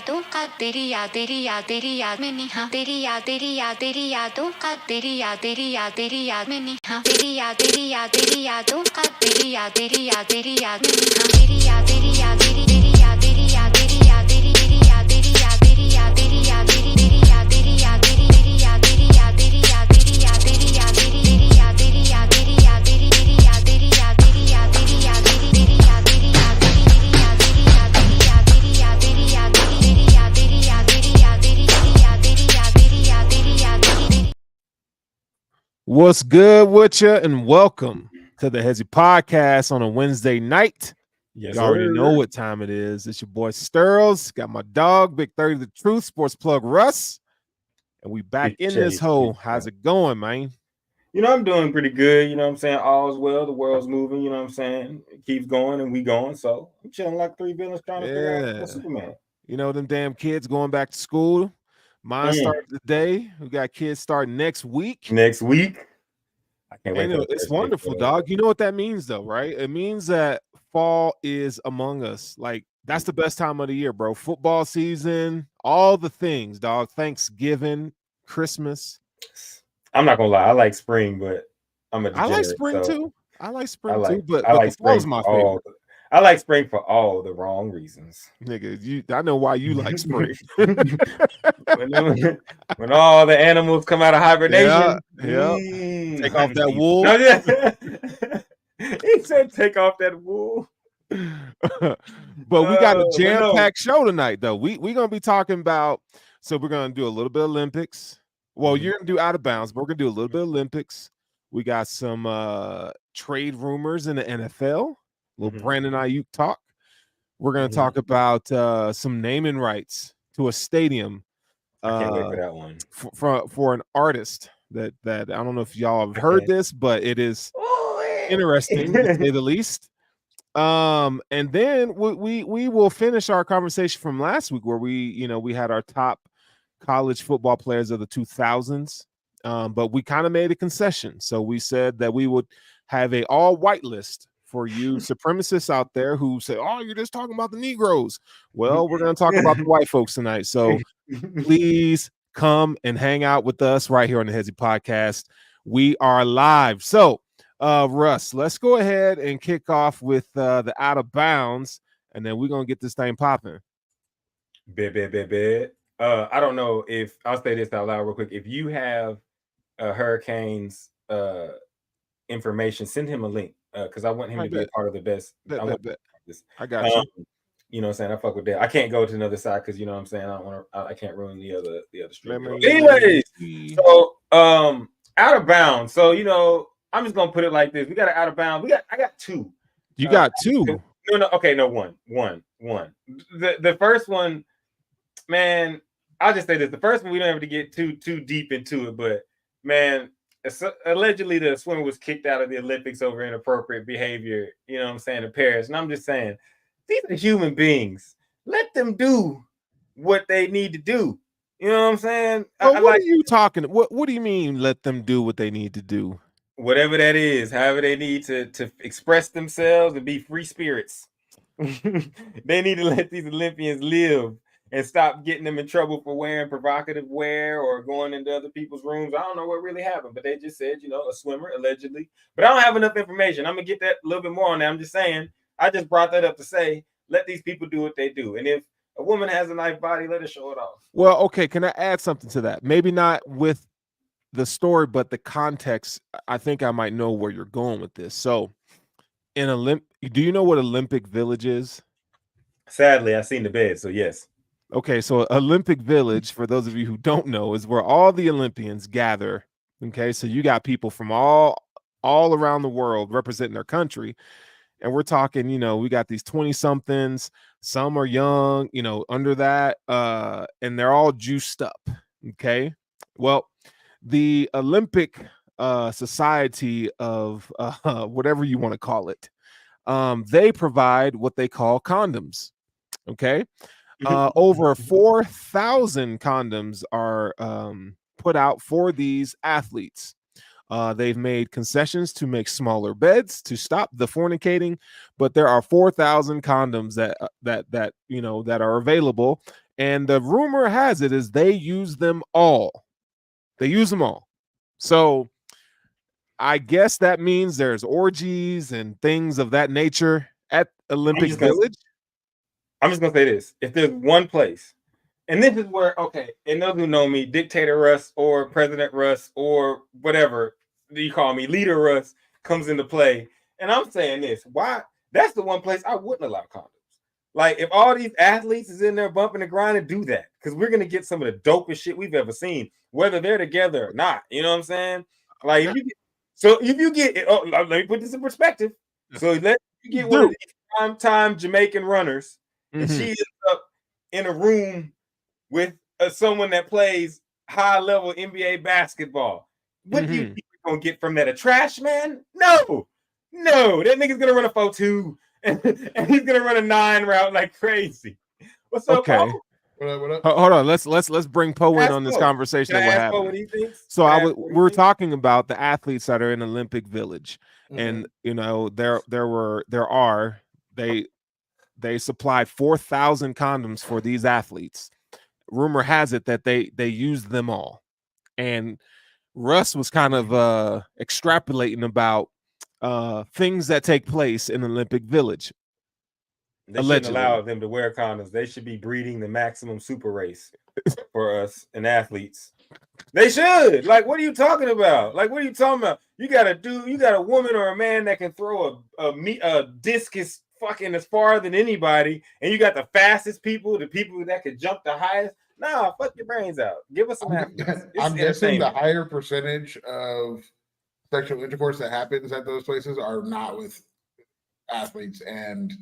यादों का तेरी याद में निहा तेरी यादों का तेरी याद में निहा तेरी यादों का तेरी याद में निहा तेरी What's good with you, and welcome to the Hesi podcast on a Wednesday night. Yes, you already know what time it is. It's your boy Sterls. Got my dog, Big 30 The Truth, sports plug Russ. And we back in this hole. How's it going, man? You know, I'm doing pretty good. You know what I'm saying? All's well. The world's moving. You know what I'm saying? It keeps going and we going. So I'm chilling like three villains trying to figure out Superman. You know, them damn kids going back to school. Mine started today. We got kids starting next week. I can't wait. It's wonderful, dog. You know what that means, though, right? It means that fall is among us. Like, that's the best time of the year, bro. Football season, all the things, dog. Thanksgiving, Christmas. I'm not gonna lie. I like spring, but I'm a degenerate. I like spring too. I like spring too, but I like fall's my favorite. I like spring for all the wrong reasons. Nigga, I know why you like spring. when all the animals come out of hibernation. Yeah. Take off that wool. He said take off that wool. But we got a jam-packed show tonight, though. We're going to be talking about, so we're going to do a little bit of Olympics. Well, you're going to do out of bounds, but we're going to do a little bit of Olympics. We got some trade rumors in the NFL. Little Brandon Ayuik talk. We're going to talk about some naming rights to a stadium. I can't wait for that one. For an artist that I don't know if y'all have heard this, but it is interesting to say the least. And then we will finish our conversation from last week where we had our top college football players of the 2000s. But we kind of made a concession. So we said that we would have a all white list for you supremacists out there who say, oh, you're just talking about the Negroes. Well, we're going to talk about the white folks tonight. So please come and hang out with us right here on the Hesi podcast. We are live. So, Russ, let's go ahead and kick off with the out of bounds, and then we're going to get this thing popping. I don't know if I'll say this out loud real quick. If you have Hurricanes information, send him a link. Because I want him to be a part of the best. I got you. You know what I'm saying? I fuck with that. I can't go to another side because you know what I'm saying. I can't ruin the other stream. Anyways, so out of bounds. So you know, I'm just gonna put it like this. We got an out of bounds. I got two. You got two? No. Okay, no, one. The first one, man. I'll just say this. The first one we don't have to get too deep into it, but man. Allegedly, the swimmer was kicked out of the Olympics over inappropriate behavior, you know what I'm saying, in Paris. And I'm just saying, these are human beings. Let them do what they need to do. You know what I'm saying? What are you talking? What do you mean let them do what they need to do? Whatever that is, however they need to express themselves and be free spirits. They need to let these Olympians live. And stop getting them in trouble for wearing provocative wear or going into other people's rooms. I don't know what really happened, but they just said, you know, a swimmer, allegedly. But I don't have enough information. I'm going to get that a little bit more on that. I'm just saying, I just brought that up to say, let these people do what they do. And if a woman has a nice body, let her show it off. Well, okay, can I add something to that? Maybe not with the story, but the context. I think I might know where you're going with this. So, do you know what Olympic Village is? Sadly, I've seen the bed, so yes. Okay, so Olympic Village, for those of you who don't know, is where all the Olympians gather. Okay, so you got people from all around the world representing their country. And we're talking, you know, we got these 20-somethings, some are young, you know, under that, and they're all juiced up. Okay, well, the Olympic Society of whatever you want to call it, they provide what they call condoms. Okay. Over 4,000 condoms are put out for these athletes. They've made concessions to make smaller beds to stop the fornicating, but there are 4,000 condoms that are available, And the rumor has it is they use them all. They use them all. So I guess that means there's orgies and things of that nature at Olympic Village. I'm just gonna say this: if there's one place, and this is where, okay, and those who know me, Dictator Russ or President Russ or whatever you call me, Leader Russ, comes into play. And I'm saying this: why? That's the one place I wouldn't allow condoms. Like, if all these athletes is in there bumping and grinding, do that, because we're gonna get some of the dopest shit we've ever seen, whether they're together or not. You know what I'm saying? Like, if you get, let me put this in perspective. So let you get one of these prime-time Jamaican runners, and she ends up in a room with someone that plays high-level NBA basketball. What do you think we're gonna get from that? A trash man? No, that nigga's gonna run a 4.2, and he's gonna run a 9 route like crazy. What's up, Poe? What up? Hold on, let's bring Poe in on this conversation. What happened? What he thinks? So we're talking about the athletes that are in Olympic Village, and you know they supplied 4,000 condoms for these athletes. Rumor has it that they used them all, and Russ was kind of extrapolating about things that take place in Olympic Village. They shouldn't allow them to wear condoms. They should be breeding the maximum super race for us and athletes. They should. Like, what are you talking about? Like, what are you talking about? You got a woman or a man that can throw a discus fucking as far than anybody, and you got the fastest people, the people that can jump the highest. Nah, fuck your brains out. Give us some athletes. I'm guessing the higher percentage of sexual intercourse that happens at those places are not with athletes, and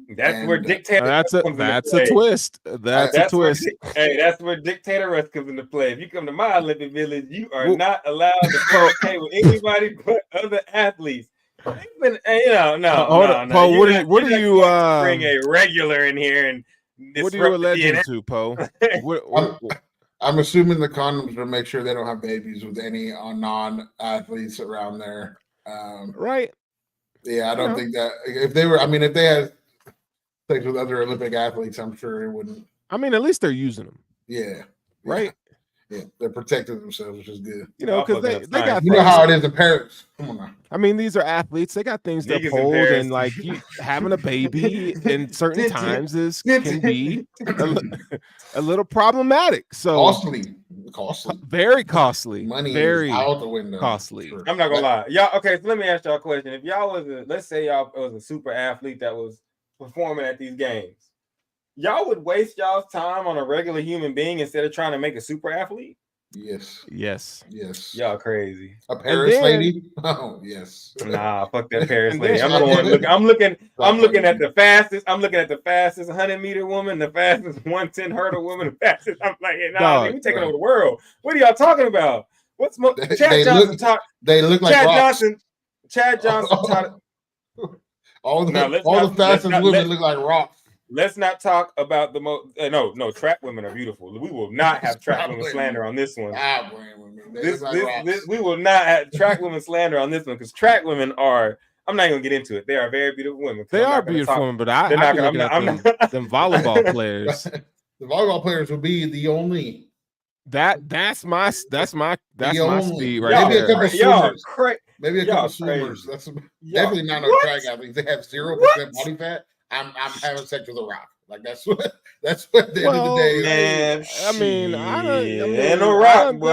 that's where Dictator. That's a twist. That's a twist. That's where Dictator Russ comes into play. If you come to my Olympic Village, you are not allowed to play with anybody but other athletes. Poe, what do you bring a regular in here and what are you alleging to, Poe? I'm assuming the condoms to make sure they don't have babies with any non-athletes around there. Right. Yeah, I don't think that if they had sex with other Olympic athletes, I'm sure it wouldn't. I mean, at least they're using them. Yeah. Right. Yeah, they're protecting themselves, which is good. You know, because they got. You know how it is in Paris. Come on now. I mean, these are athletes. They got things to hold, and like having a baby in certain times can be a little problematic. So costly, very costly. Money very is out the window. Costly. Sure. I'm not gonna lie, y'all. Okay, so let me ask y'all a question. If y'all let's say y'all was a super athlete that was performing at these games, y'all would waste y'all's time on a regular human being instead of trying to make a super athlete? Yes. Y'all crazy. A Paris lady? Oh, yes. Nah, fuck that Paris lady. I'm looking at the fastest. I'm looking at the fastest 100-meter woman, the fastest 110 hurdle woman, the fastest. I'm like, hey, nah, we taking over the world. What are y'all talking about? What's Chad Johnson talk? They look like Chad Johnson taught all the fastest women look like rocks. Let's not talk about the most. No, track women are beautiful. We will not have track women slander on this one. We will not have track women slander on this one because track women are. I'm not even gonna get into it. They are very beautiful women. They are beautiful women, but I'm not them volleyball players. The volleyball players will be the only. That's my speed right maybe there. Maybe a couple swimmers. That's definitely not no track athletes. They have 0% body fat. I'm having sex with a rock. Like that's what at the end of the day. Man, I mean, a rock, boy.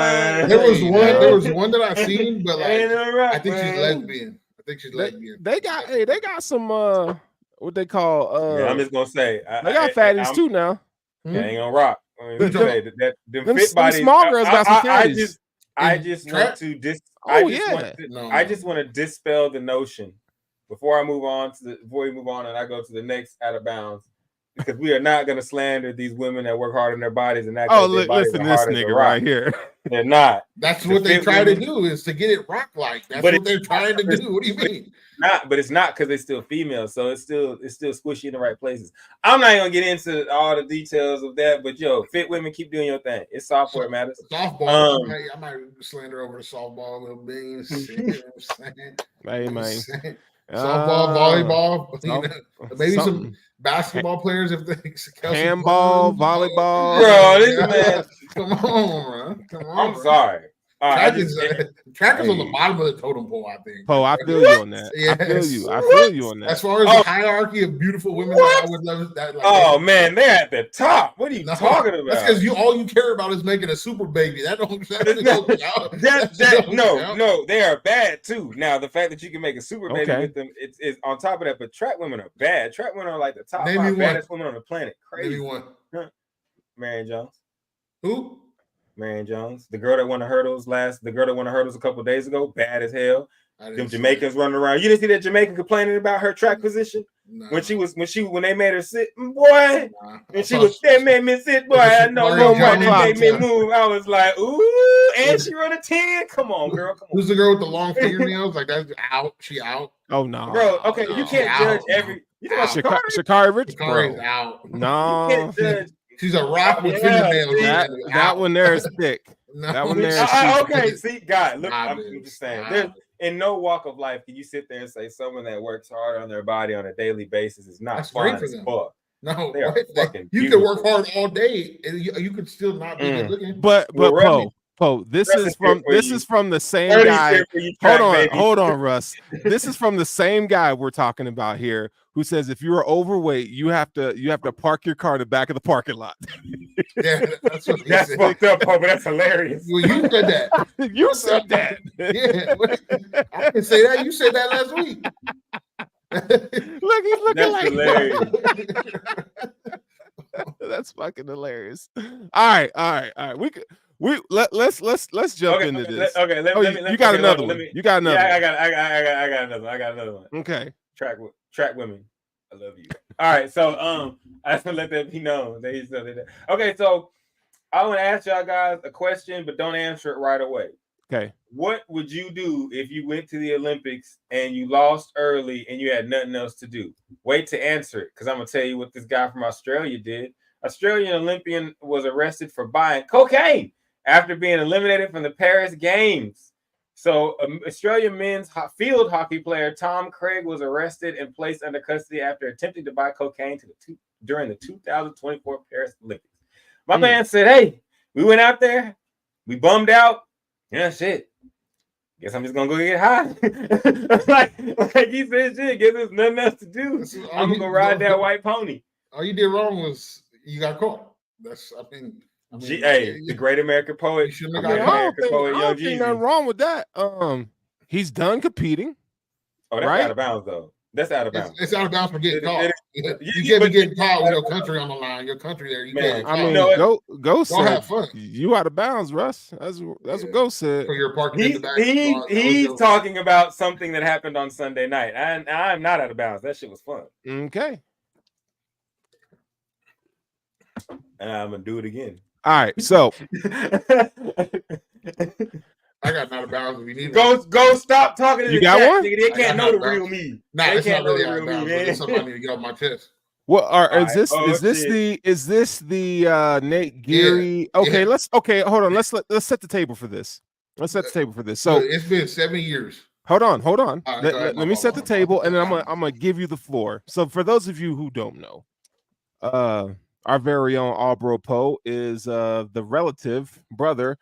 There was one that I seen, but like I think she's lesbian. They got some what they call I'm just gonna say they got fatties too now. They ain't gonna rock. I mean, them fit bodies. Small girls got some fatties. I just want to dispel the notion before we move on and I go to the next out of bounds, because we are not going to slander these women that work hard on their bodies and that. Listen to this nigga right here. They're not. That's what they try to do, is to get it rock like. That's what they're trying to do. What do you mean? But it's not, because they're still female, so it's still squishy in the right places. I'm not gonna get into all the details of that, but fit women, keep doing your thing. It's software matters. Softball. I might slander over the softball little beans. Hey man. softball, volleyball, maybe something. some basketball players if they handball, volleyball. Bro, this man. Come on, man. Come on. I'm sorry. Track is on the bottom of the totem pole, I think. Poe, I feel you on that. Yes. I feel you on that. As far as the hierarchy of beautiful women, I would love that. Like, man, they're at the top. What are you talking about? That's because all you care about is making a super baby. No, they are bad too. Now, the fact that you can make a super baby with them, it's on top of that. But track women are bad. Track women are like the top 5 baddest women on the planet. Crazy. Name me one. Marion Jones. Who? Marion Jones, the girl that won the hurdles a couple of days ago, bad as hell. Them Jamaicans running around. You didn't see that Jamaican complaining about her track position when they made her sit, boy. And she was that made me sit, boy. I know no more. They made me move. I was like, ooh, and she run a 10. Come on, girl. Come on. Who's the girl with the long fingernails? Like that's out. She out. Oh no, bro. Okay, you can't judge every. You know Sha'Carri Richards, Sha'Carri's out. No, you can't judge. She's a rock with fingernails. That one there is thick. No. That one there. Okay, see, God, look, I'm just saying. There's in no walk of life can you sit there and say someone that works hard on their body on a daily basis is not fine as fuck. No, you can work hard all day and you could still not be good looking. But Poe, this is from the same guy. Hold on, Russ. This is from the same guy we're talking about here, who says if you are overweight, you have to park your car in the back of the parking lot. Yeah, that's fucked up, Poe, but that's hilarious. Well, you said that. You said that. Yeah, I can say that. You said that last week. Look, he's looking that's hilarious. That's fucking hilarious. All right. Let's jump into this. Okay, you got another one. You got another. Yeah, I got another one. Okay. Track women. I love you. All right, so I have to let that be known. Okay, so I want to ask y'all guys a question, but don't answer it right away. Okay. What would you do if you went to the Olympics and you lost early and you had nothing else to do? Wait to answer it, because I'm gonna tell you what this guy from Australia did. Australian Olympian was arrested for buying cocaine after being eliminated from the Paris Games. So, Australian men's field hockey player Tom Craig was arrested and placed under custody after attempting to buy cocaine during the 2024 Paris Olympics. My man said, "Hey, we went out there, we bummed out. Yeah, shit. Guess I'm just gonna go get high." like he said, "Shit, guess there's nothing else to do. I'm gonna go ride that white pony." All you did wrong was you got caught. The great American poet. I don't think nothing wrong with that. He's done competing. Oh, that's out of bounds, though. That's out of bounds. It's out of bounds for getting caught. You can't be getting caught with your country on the line. Your country there. You can't. I mean, go said, have fun. You out of bounds, Russ. That's what Go said. So you're parking in the back. He's talking about something that happened on Sunday night. I'm not out of bounds. That shit was fun. Okay. And I'm gonna do it again. All right, so I got out of bounds. If you need go stop talking to you the got chat, one. Nigga, they can't know the real me. Nah, it's not really out of bounds. It's something I need to get off my chest. What is this the Nate Geary? Yeah. Okay, hold on. Let's set the table for this. So it's been 7 years. Hold on. Right, let me set the table, and then I'm gonna give you the floor. So for those of you who don't know, our very own All-Bro Poe is the relative brother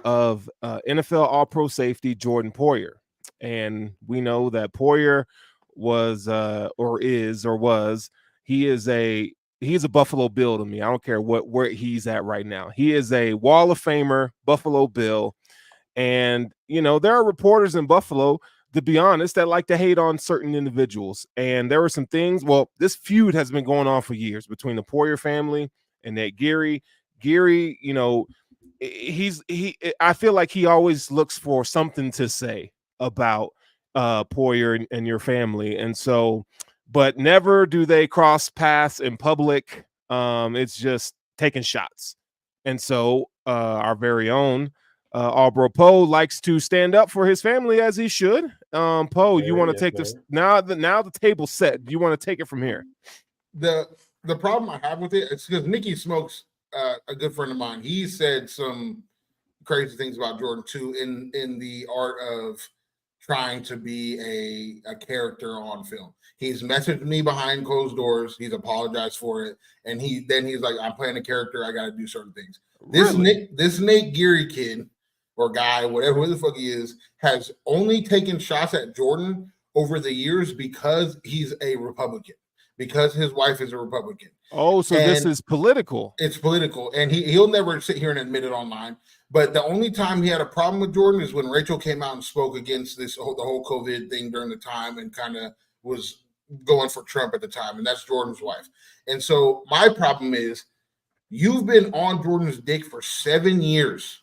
of NFL All-Pro safety Jordan Poyer, and we know that Poyer was he's a Buffalo Bill to me. I don't care where he's at right now. He is a Wall of Famer Buffalo Bill, and there are reporters in Buffalo, to be honest, that like to hate on certain individuals. And there were some things. Well, this feud has been going on for years between the Poyer family and that Geary. Geary, I feel like he always looks for something to say about Poyer and your family. And so, but never do they cross paths in public. It's just taking shots. And so our very own All-Bro Poe likes to stand up for his family, as he should. Poe, you want to take this now? The table's set. Do you want to take it from here? The problem I have with it is because Nicky Smokes, a good friend of mine, he said some crazy things about Jordan too in the art of trying to be a character on film. He's messaged me behind closed doors. He's apologized for it, and he's like, I'm playing a character. I got to do certain things. Really? This Nate Geary kid or guy, whatever the fuck he is, has only taken shots at Jordan over the years because he's a Republican, because his wife is a Republican. Oh, so this is political. It's political, and he'll never sit here and admit it online. But the only time he had a problem with Jordan is when Rachel came out and spoke against the whole COVID thing during the time and kind of was going for Trump at the time, and that's Jordan's wife. And so my problem is you've been on Jordan's dick for 7 years,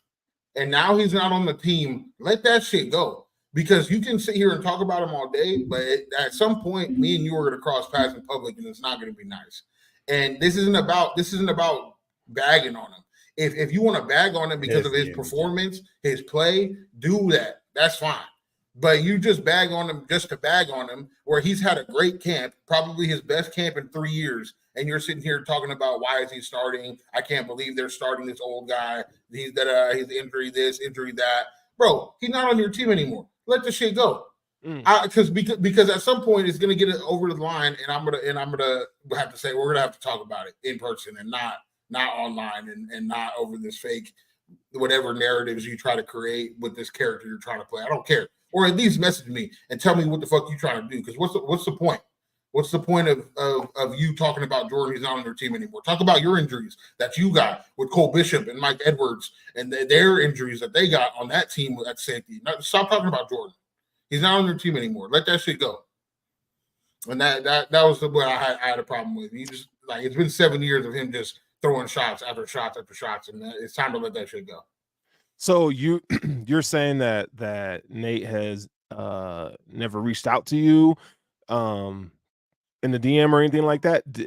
and now he's not on the team. Let that shit go. Because you can sit here and talk about him all day, but at some point, me and you are going to cross paths in public, and it's not going to be nice. And this isn't about bagging on him. If you want to bag on him because of his performance, his play, do that. That's fine. But you just bag on him just to bag on him, where he's had a great camp, probably his best camp in 3 years, and you're sitting here talking about why is he starting? I can't believe they're starting this old guy. He's injury this, injury that. Bro, he's not on your team anymore. Let the shit go. Because at some point it's gonna get it over the line, and I'm gonna have to say we're gonna have to talk about it in person and not online and not over this fake whatever narratives you try to create with this character you're trying to play. I don't care. Or at least message me and tell me what the fuck you're trying to do. Because what's the point? What's the point of you talking about Jordan? He's not on your team anymore. Talk about your injuries that you got with Cole Bishop and Mike Edwards and their injuries that they got on that team at safety. Stop talking about Jordan. He's not on your team anymore. Let that shit go. And that was what I had a problem with. He just like it's been 7 years of him just throwing shots after shots after shots, and it's time to let that shit go. So you're saying that Nate has never reached out to you in the DM or anything like that? Do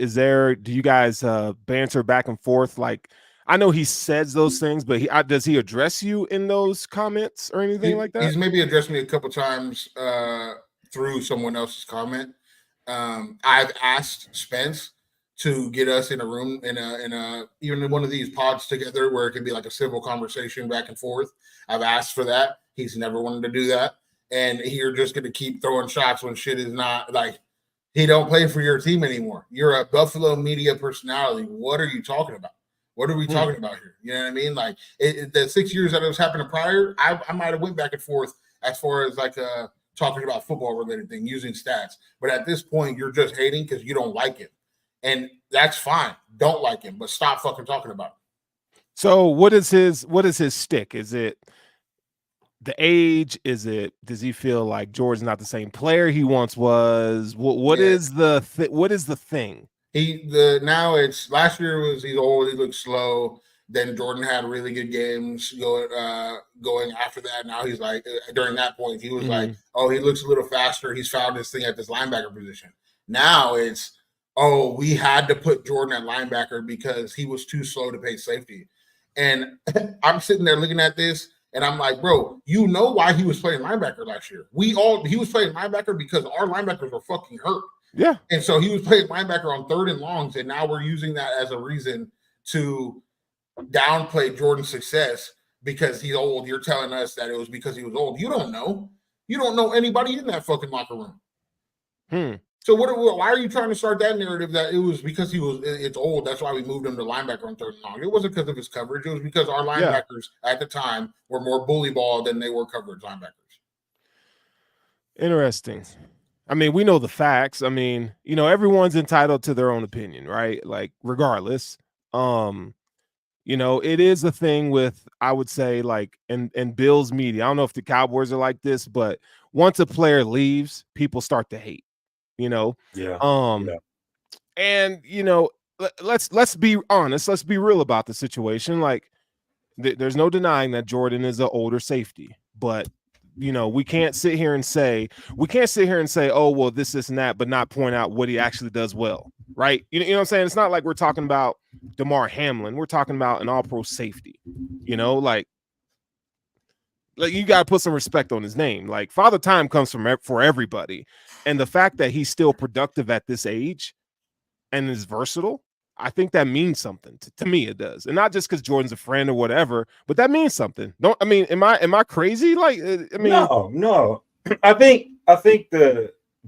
you guys banter back and forth? Like, I know he says those things, but does he address you in those comments or anything like that? He's maybe addressed me a couple times through someone else's comment. I've asked Spence to get us in a room in even in one of these pods together where it can be like a civil conversation back and forth. I've asked for that. He's never wanted to do that. And you're just going to keep throwing shots when shit is not like he don't play for your team anymore. You're a Buffalo media personality. What are you talking about? What are we talking about here? You know what I mean? Like the 6 years that it was happening prior, I might have went back and forth as far as like talking about football related thing, using stats. But at this point, you're just hating because you don't like him. And that's fine. Don't like him, but stop fucking talking about him. So what is his stick? Is it the age? Does he feel like Jordan's not the same player he once was? What is the thing? Now it's last year he's old, he looked slow. Then Jordan had really good games going after that. Now he's like during that point, he was like, oh, he looks a little faster. He's found this thing at this linebacker position. Now it's we had to put Jordan at linebacker because he was too slow to play safety. And I'm sitting there looking at this, and I'm like, bro, you know why he was playing linebacker last year? He was playing linebacker because our linebackers were fucking hurt. Yeah. And so he was playing linebacker on 3rd and longs, and now we're using that as a reason to downplay Jordan's success because he's old. You're telling us that it was because he was old. You don't know. You don't know anybody in that fucking locker room. So why are you trying to start that narrative that it was because it's old, that's why we moved him to linebacker on 3rd and long? It wasn't because of his coverage. It was because our linebackers at the time were more bully ball than they were coverage linebackers. Interesting. I mean, we know the facts. I mean, everyone's entitled to their own opinion, right? Like, regardless. It is a thing with, I would say, like, in Bills media. I don't know if the Cowboys are like this, but once a player leaves, people start to hate. And let's be honest, let's be real about the situation. Like, there's no denying that Jordan is an older safety, but we can't sit here and say, oh, well, this and that, but not point out what he actually does well, right? You know what I'm saying? It's not like we're talking about DeMar Hamlin. We're talking about an all-pro safety. Like you got to put some respect on his name. Like, Father Time comes for everybody. And the fact that he's still productive at this age and is versatile, I think that means something. To me, it does. And not just because Jordan's a friend or whatever, but that means something. Am I crazy? Like, I mean, no. I think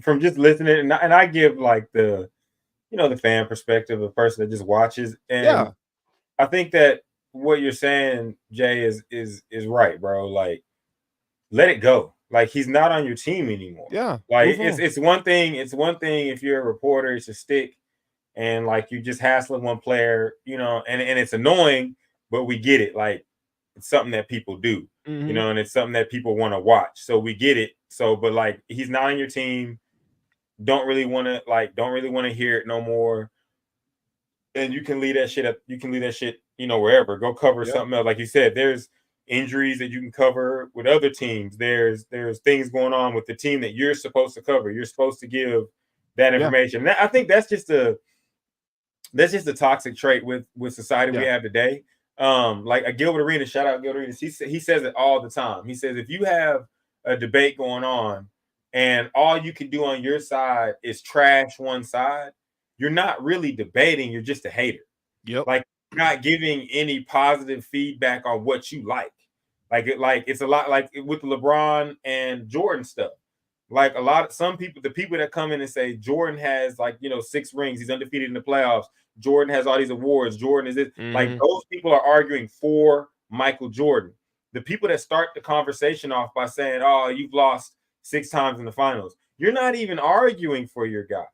from just listening, and I give like the fan perspective of a person that just watches, and I think that what you're saying, Jay, is right, bro. Like, let it go. Like, he's not on your team anymore. Yeah. Like, it's one thing. It's one thing if you're a reporter, it's a stick, and like you just hassling one player, and it's annoying, but we get it. Like, it's something that people do, and it's something that people want to watch. So we get it. So, but like, he's not on your team. Don't really want to hear it no more. And you can leave that shit up. You can leave that shit, wherever. Go cover something else. Like you said, there's injuries that you can cover with other teams. There's things going on with the team that you're supposed to cover. You're supposed to give that information. And I think that's just a toxic trait with society we have today. Like a Gilbert Arenas, shout out Gilbert Arenas. He says it all the time. He says if you have a debate going on and all you can do on your side is trash one side, you're not really debating. You're just a hater. Yep. Like, you're not giving any positive feedback on what you like. It's a lot like with LeBron and Jordan stuff. Like some people, the people that come in and say Jordan has 6 rings, he's undefeated in the playoffs. Jordan has all these awards. Jordan is it. Like, those people are arguing for Michael Jordan. The people that start the conversation off by saying, "Oh, you've lost 6 times in the finals," you're not even arguing for your guy.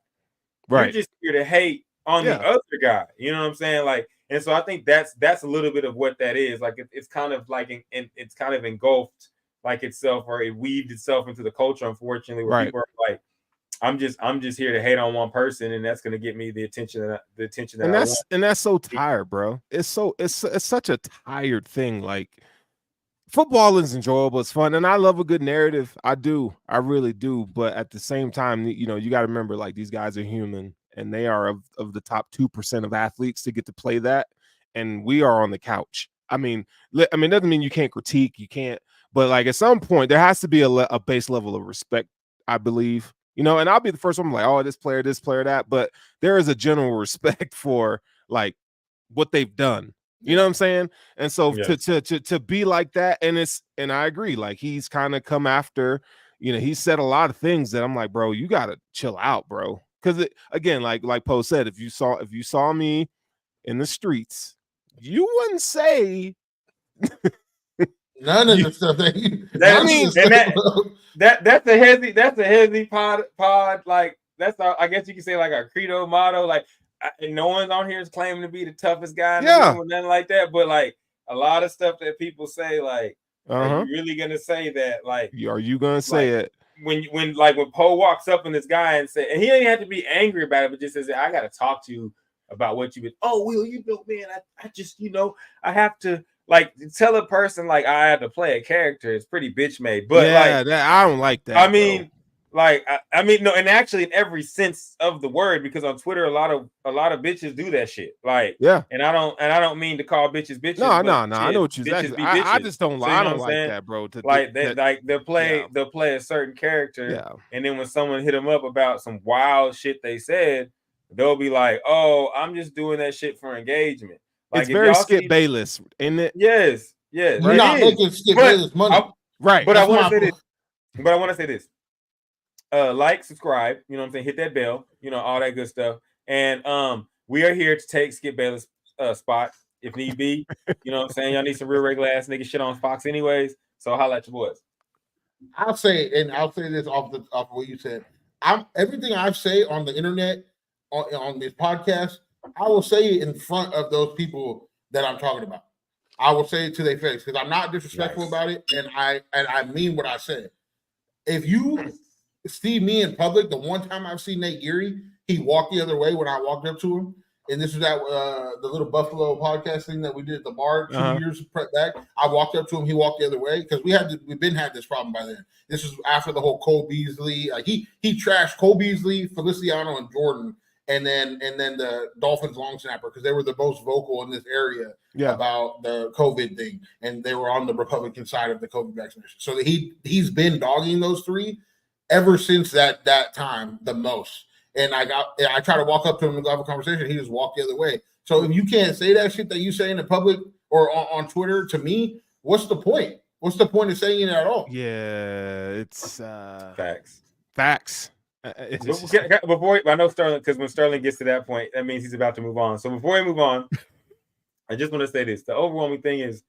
Right. You're just here to hate on the other guy. You know what I'm saying? Like, and so I think that's a little bit of what that is. Like, it's kind of like it's kind of engulfed like itself, or it weaved itself into the culture, unfortunately, where people are like, I'm just here to hate on one person, and that's going to get me the attention that I want. And that's so tired, bro. It's such a tired thing. Like, football is enjoyable, it's fun, and I love a good narrative. I really do. But at the same time, you got to remember, like, these guys are human, and they are of the top 2% of athletes to get to play that, and we are on the couch. I mean, it doesn't mean you can't critique, you can't, but like at some point there has to be a base level of respect, I believe. And I'll be the first one like, oh, this player, that, but there is a general respect for like what they've done. You know what I'm saying? And so to be like that, and I agree, like, he's kind of come after, he said a lot of things that I'm like, bro, you gotta chill out, bro. Because again, like Poe said, if you saw me in the streets, you wouldn't say none of the stuff that you. That's a Hesi pod. Like, I guess you can say like our credo motto. Like, no one's on here is claiming to be the toughest guy in the room or nothing like that. But like a lot of stuff that people say, like, are you really gonna say that? Like, are you gonna say it? When Poe walks up on this guy and say, and he doesn't have to be angry about it, but just says, I got to talk to you about what you would. Oh, Will, man, I just, I have to like tell a person like I have to play a character. It's pretty bitch made, but I don't like that. I mean, no, and actually in every sense of the word, because on Twitter a lot of bitches do that shit. Like, and I don't mean to call bitches bitches. No, I know what you said. I just don't. I don't like that, bro. They'll play a certain character, and then when someone hit them up about some wild shit they said, they'll be like, "Oh, I'm just doing that shit for engagement." Like, it's very Skip Bayless, isn't it? Yes. You're not making Skip Bayless money, right? But I want to say this. Like, subscribe, you know what I'm saying? Hit that bell, all that good stuff. And we are here to take Skip Bayless' spot if need be. You know what I'm saying? Y'all need some real regular ass nigga shit on Fox anyways. So holla at your boys. I'll say this off of what you said. Everything I say on the internet, on this podcast, I will say it in front of those people that I'm talking about. I will say it to their face because I'm not disrespectful about it, and I mean what I said. If you see me in public, the one time I've seen Nate Geary, he walked the other way when I walked up to him, and this was that the little Buffalo podcast thing that we did at the bar 2 years back. I walked up to him, he walked the other way because we've been had this problem by then. This was after the whole Cole Beasley, like he trashed Cole Beasley, Feliciano, and Jordan. And then the Dolphins long snapper, because they were the most vocal in this area about the COVID thing, and they were on the Republican side of the COVID vaccination. So he's been dogging those three ever since that time the most. And I try to walk up to him and have a conversation. He just walked the other way. So if you can't say that shit that you say in the public or on Twitter to me, what's the point? What's the point of saying it at all? Yeah, it's Facts. It's Before I know Sterling, because when Sterling gets to that point, that means he's about to move on. So before we move on, I just want to say this: the overwhelming thing is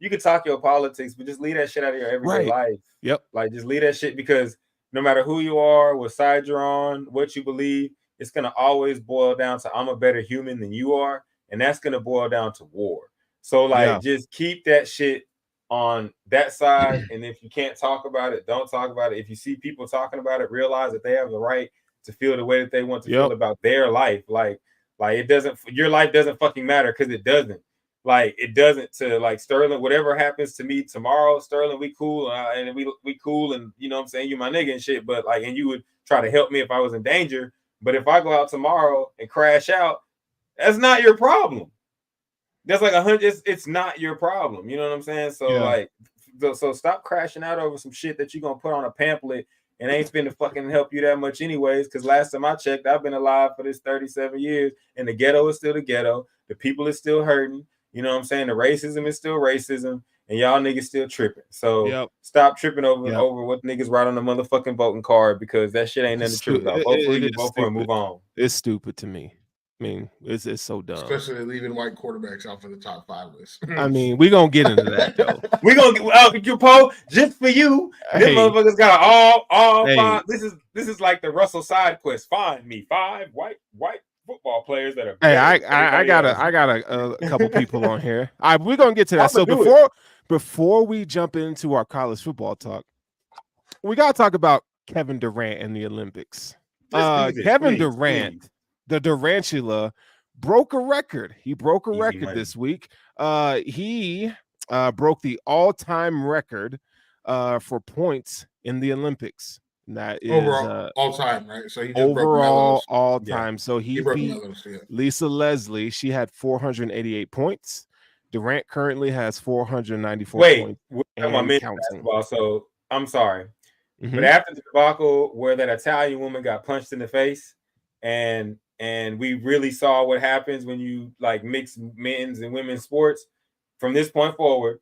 you can talk your politics, but just leave that shit out of your everyday life. Yep. Like just leave that shit, because no matter who you are, what side you're on, what you believe, it's gonna always boil down to I'm a better human than you are, and that's gonna boil down to war. So just keep that shit on that side, and if you can't talk about it, don't talk about it. If you see people talking about it, realize that they have the right to feel the way that they want to feel about their life. Like it doesn't, your life doesn't fucking matter, because it doesn't. Like it doesn't to like Sterling. Whatever happens to me tomorrow, Sterling, we cool, and we cool, and you know what I'm saying, you my nigga and shit. But like, and you would try to help me if I was in danger. But if I go out tomorrow and crash out, that's not your problem. That's like 100. It's not your problem. You know what I'm saying? So so stop crashing out over some shit that you're gonna put on a pamphlet and ain't finna fucking help you that much anyways. Because last time I checked, I've been alive for this 37 years, and the ghetto is still the ghetto. The people is still hurting. You know what I'm saying? The racism is still racism, and y'all niggas still tripping. So stop tripping over what niggas write on the motherfucking voting card, because that shit ain't nothing to trip about. Vote for you, vote for and move on. It's stupid to me. I mean, it's so dumb. Especially leaving white quarterbacks out for the top 5 list. I mean, we're gonna get into that though. We're gonna get your poll just for you. This motherfuckers got all 5. This is like the Russell side quest. Find me 5 white football players that are. Hey, I got a couple people on here. All right, we're gonna get to that. So before we jump into our college football talk, we gotta talk about Kevin Durant and the Olympics. Kevin Durant, the Durantula, broke a record. He broke a record this week. He broke the all-time record for points in the Olympics. And that is overall all time, right? So he just overall all time. So he beat Meadows, Lisa Leslie. She had 488 points. Durant currently has 494 points. Wait, basketball. So I'm sorry, but after the debacle where that Italian woman got punched in the face, and we really saw what happens when you like mix men's and women's sports. From this point forward,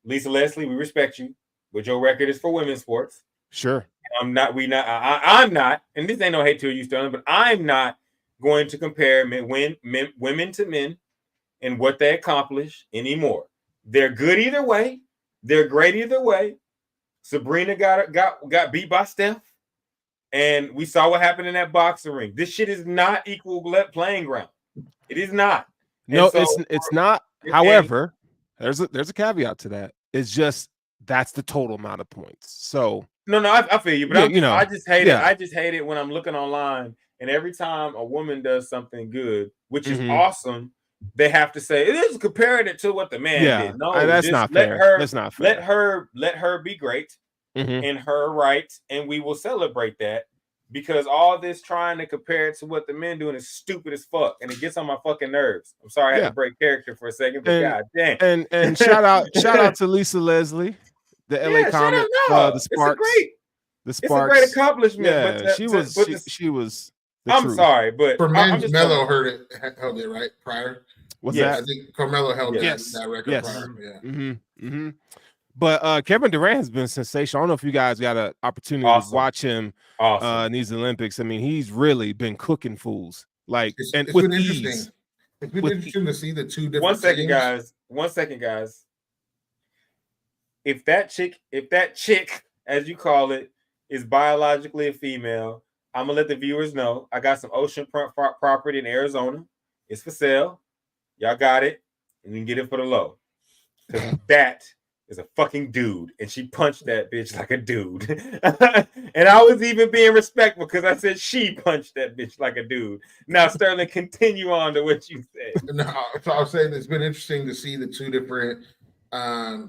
Lisa Leslie, we respect you, but your record is for women's sports. Sure. I'm not, and this ain't no hate to you, Sterling, but I'm not going to compare women to men and what they accomplish anymore. They're good either way. They're great either way. Sabrina got beat by Steph, and we saw what happened in that boxing ring. This shit is not equal playing ground. It is not. No, it's not. However, there's a caveat to that. It's just that's the total amount of points. So no, I feel you, but I just hate it. Yeah. I just hate it when I'm looking online, and every time a woman does something good, which is awesome, they have to say it is comparing it to what the man did. No, that's not fair. That's not fair. Let her be great in her right, and we will celebrate that, because all this trying to compare it to what the men doing is stupid as fuck, and it gets on my fucking nerves. I'm sorry I had to break character for a second, but god damn. And shout out to Lisa Leslie. The LA Comic, the Sparks. It's a great accomplishment. Yeah, but she was. I'm sorry, but for men, Melo held it right prior. What's that? I think Carmelo held that record prior. Yeah. But Kevin Durant has been sensational. I don't know if you guys got an opportunity to watch him in these Olympics. I mean, he's really been cooking fools. Like, it's with been ease. interesting. It's been interesting to see the two different. 1 second, guys. 1 second, guys. If that chick, as you call it, is biologically a female, I'm gonna let the viewers know. I got some oceanfront property in Arizona. It's for sale. Y'all got it, and you can get it for the low. Because that is a fucking dude, and she punched that bitch like a dude. And I was even being respectful because I said she punched that bitch like a dude. Now, Sterling, continue on to what you said. No, so I was saying it's been interesting to see the two different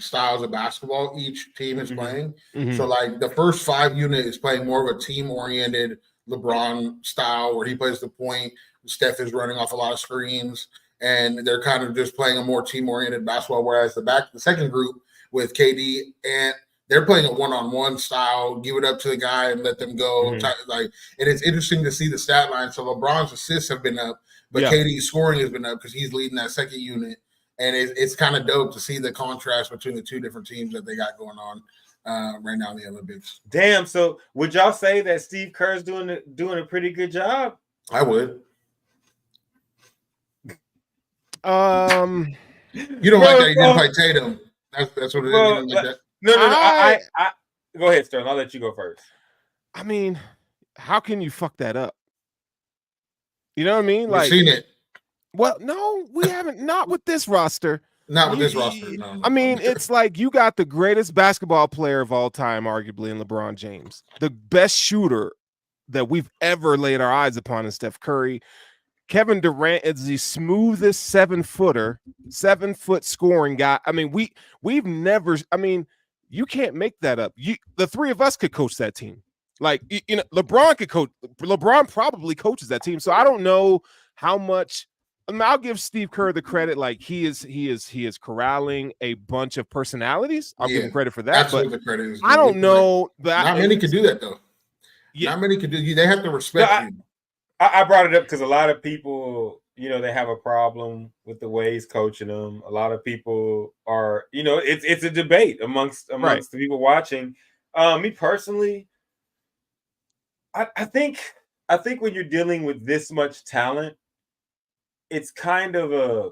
styles of basketball each team is playing. So like the first 5 unit is playing more of a team-oriented LeBron style where he plays the point. Steph is running off a lot of screens, and they're kind of just playing a more team-oriented basketball. Whereas the second group with KD, and they're playing a one-on-one style, give it up to the guy and let them go. And it's interesting to see the stat line. So LeBron's assists have been up, but KD's scoring has been up because he's leading that second unit. And it's kind of dope to see the contrast between the two different teams that they got going on right now in the Olympics. Damn. So would y'all say that Steve Kerr's doing a pretty good job? I would. You don't like that he didn't play Tatum. That's what it is. You don't like that? No. I go ahead, Sterling. I'll let you go first. I mean, how can you fuck that up? You know what I mean? We've seen it. Well, no, we haven't. Not with this roster. Not with this roster. No. I mean, it's like you got the greatest basketball player of all time, arguably, in LeBron James. The best shooter that we've ever laid our eyes upon is Steph Curry. Kevin Durant is the smoothest 7-footer, 7-foot scoring guy. I mean, we've never. I mean, you can't make that up. The three of us could coach that team. Like, you know, LeBron could coach. LeBron probably coaches that team. So I don't know how much. I mean, I'll give Steve Kerr the credit. Like he is corralling a bunch of personalities. I'll give him credit for that. But the credit is I don't know. But not many could do that though. Yeah. Not many could do. They have to respect you. I brought it up because a lot of people, you know, they have a problem with the way he's coaching them. A lot of people are, you know, it's a debate amongst the people watching. Me personally, I think when you're dealing with this much talent, it's kind of a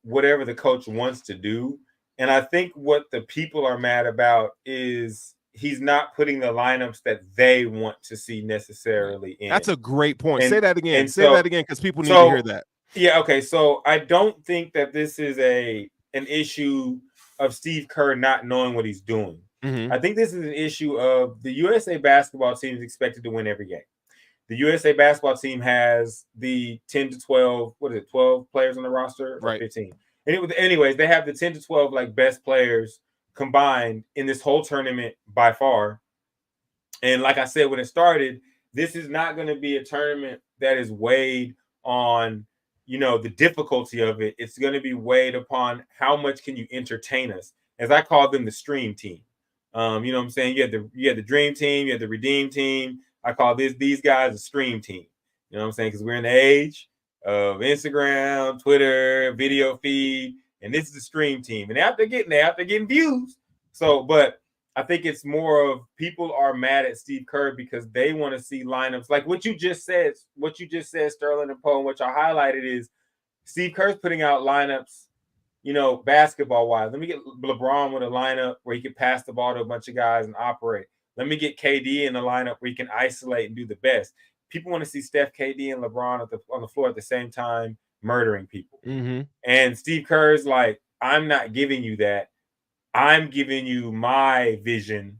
whatever the coach wants to do. And I think what the people are mad about is he's not putting the lineups that they want to see necessarily in. That's a great point. Say that again. Say that again because people need to hear that. Yeah, okay. So I don't think that this is an issue of Steve Kerr not knowing what he's doing. Mm-hmm. I think this is an issue of the USA basketball team is expected to win every game. The USA basketball team has the 10 to 12, 12 players on the roster? Right. 15. Anyways, they have the 10 to 12 like best players combined in this whole tournament by far. And like I said, when it started, this is not going to be a tournament that is weighed on, you know, the difficulty of it. It's going to be weighed upon how much can you entertain us. As I call them, the stream team. You know what I'm saying? You had the dream team, you had the redeem team. I call these guys a stream team. You know what I'm saying? Because we're in the age of Instagram, Twitter, video feed, and this is the stream team. And after getting views. So, but I think it's more of people are mad at Steve Kerr because they want to see lineups like what you just said, Sterling and Poe, and what y'all highlighted is Steve Kerr's putting out lineups, you know, basketball wise. Let me get LeBron with a lineup where he can pass the ball to a bunch of guys and operate. Let me get KD in the lineup where he can isolate and do the best. People want to see Steph, KD, and LeBron on the floor at the same time murdering people. Mm-hmm. And Steve Kerr's like, I'm not giving you that. I'm giving you my vision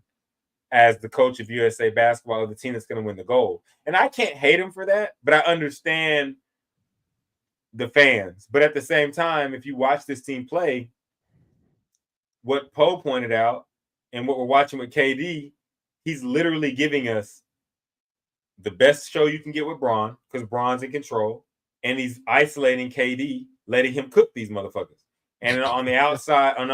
as the coach of USA basketball, of the team that's going to win the gold. And I can't hate him for that, but I understand the fans. But at the same time, if you watch this team play, what Poe pointed out and what we're watching with KD, he's literally giving us the best show you can get with Bron because Bron's in control, and he's isolating KD, letting him cook these motherfuckers. And on the outside, and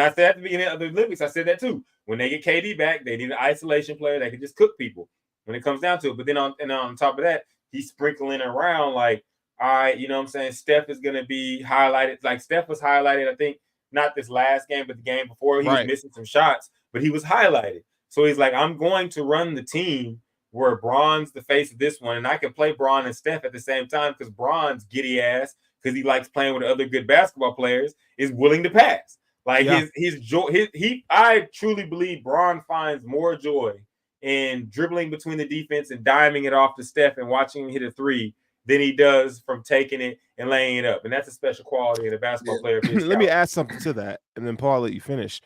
I said at the beginning of the Olympics, I said that too. When they get KD back, they need an isolation player that can just cook people when it comes down to it. But then on top of that, he's sprinkling around like, all right, you know what I'm saying? Steph is going to be highlighted. Like Steph was highlighted, I think, not this last game, but the game before. He was missing some shots, but he was highlighted. So he's like, I'm going to run the team where Bron's the face of this one, and I can play Bron and Steph at the same time because Bron's giddy ass, because he likes playing with other good basketball players, is willing to pass. Like his joy, I truly believe Bron finds more joy in dribbling between the defense and diming it off to Steph and watching him hit a three than he does from taking it and laying it up. And that's a special quality in a basketball player. Let me add something to that, and then Paul, I'll let you finish.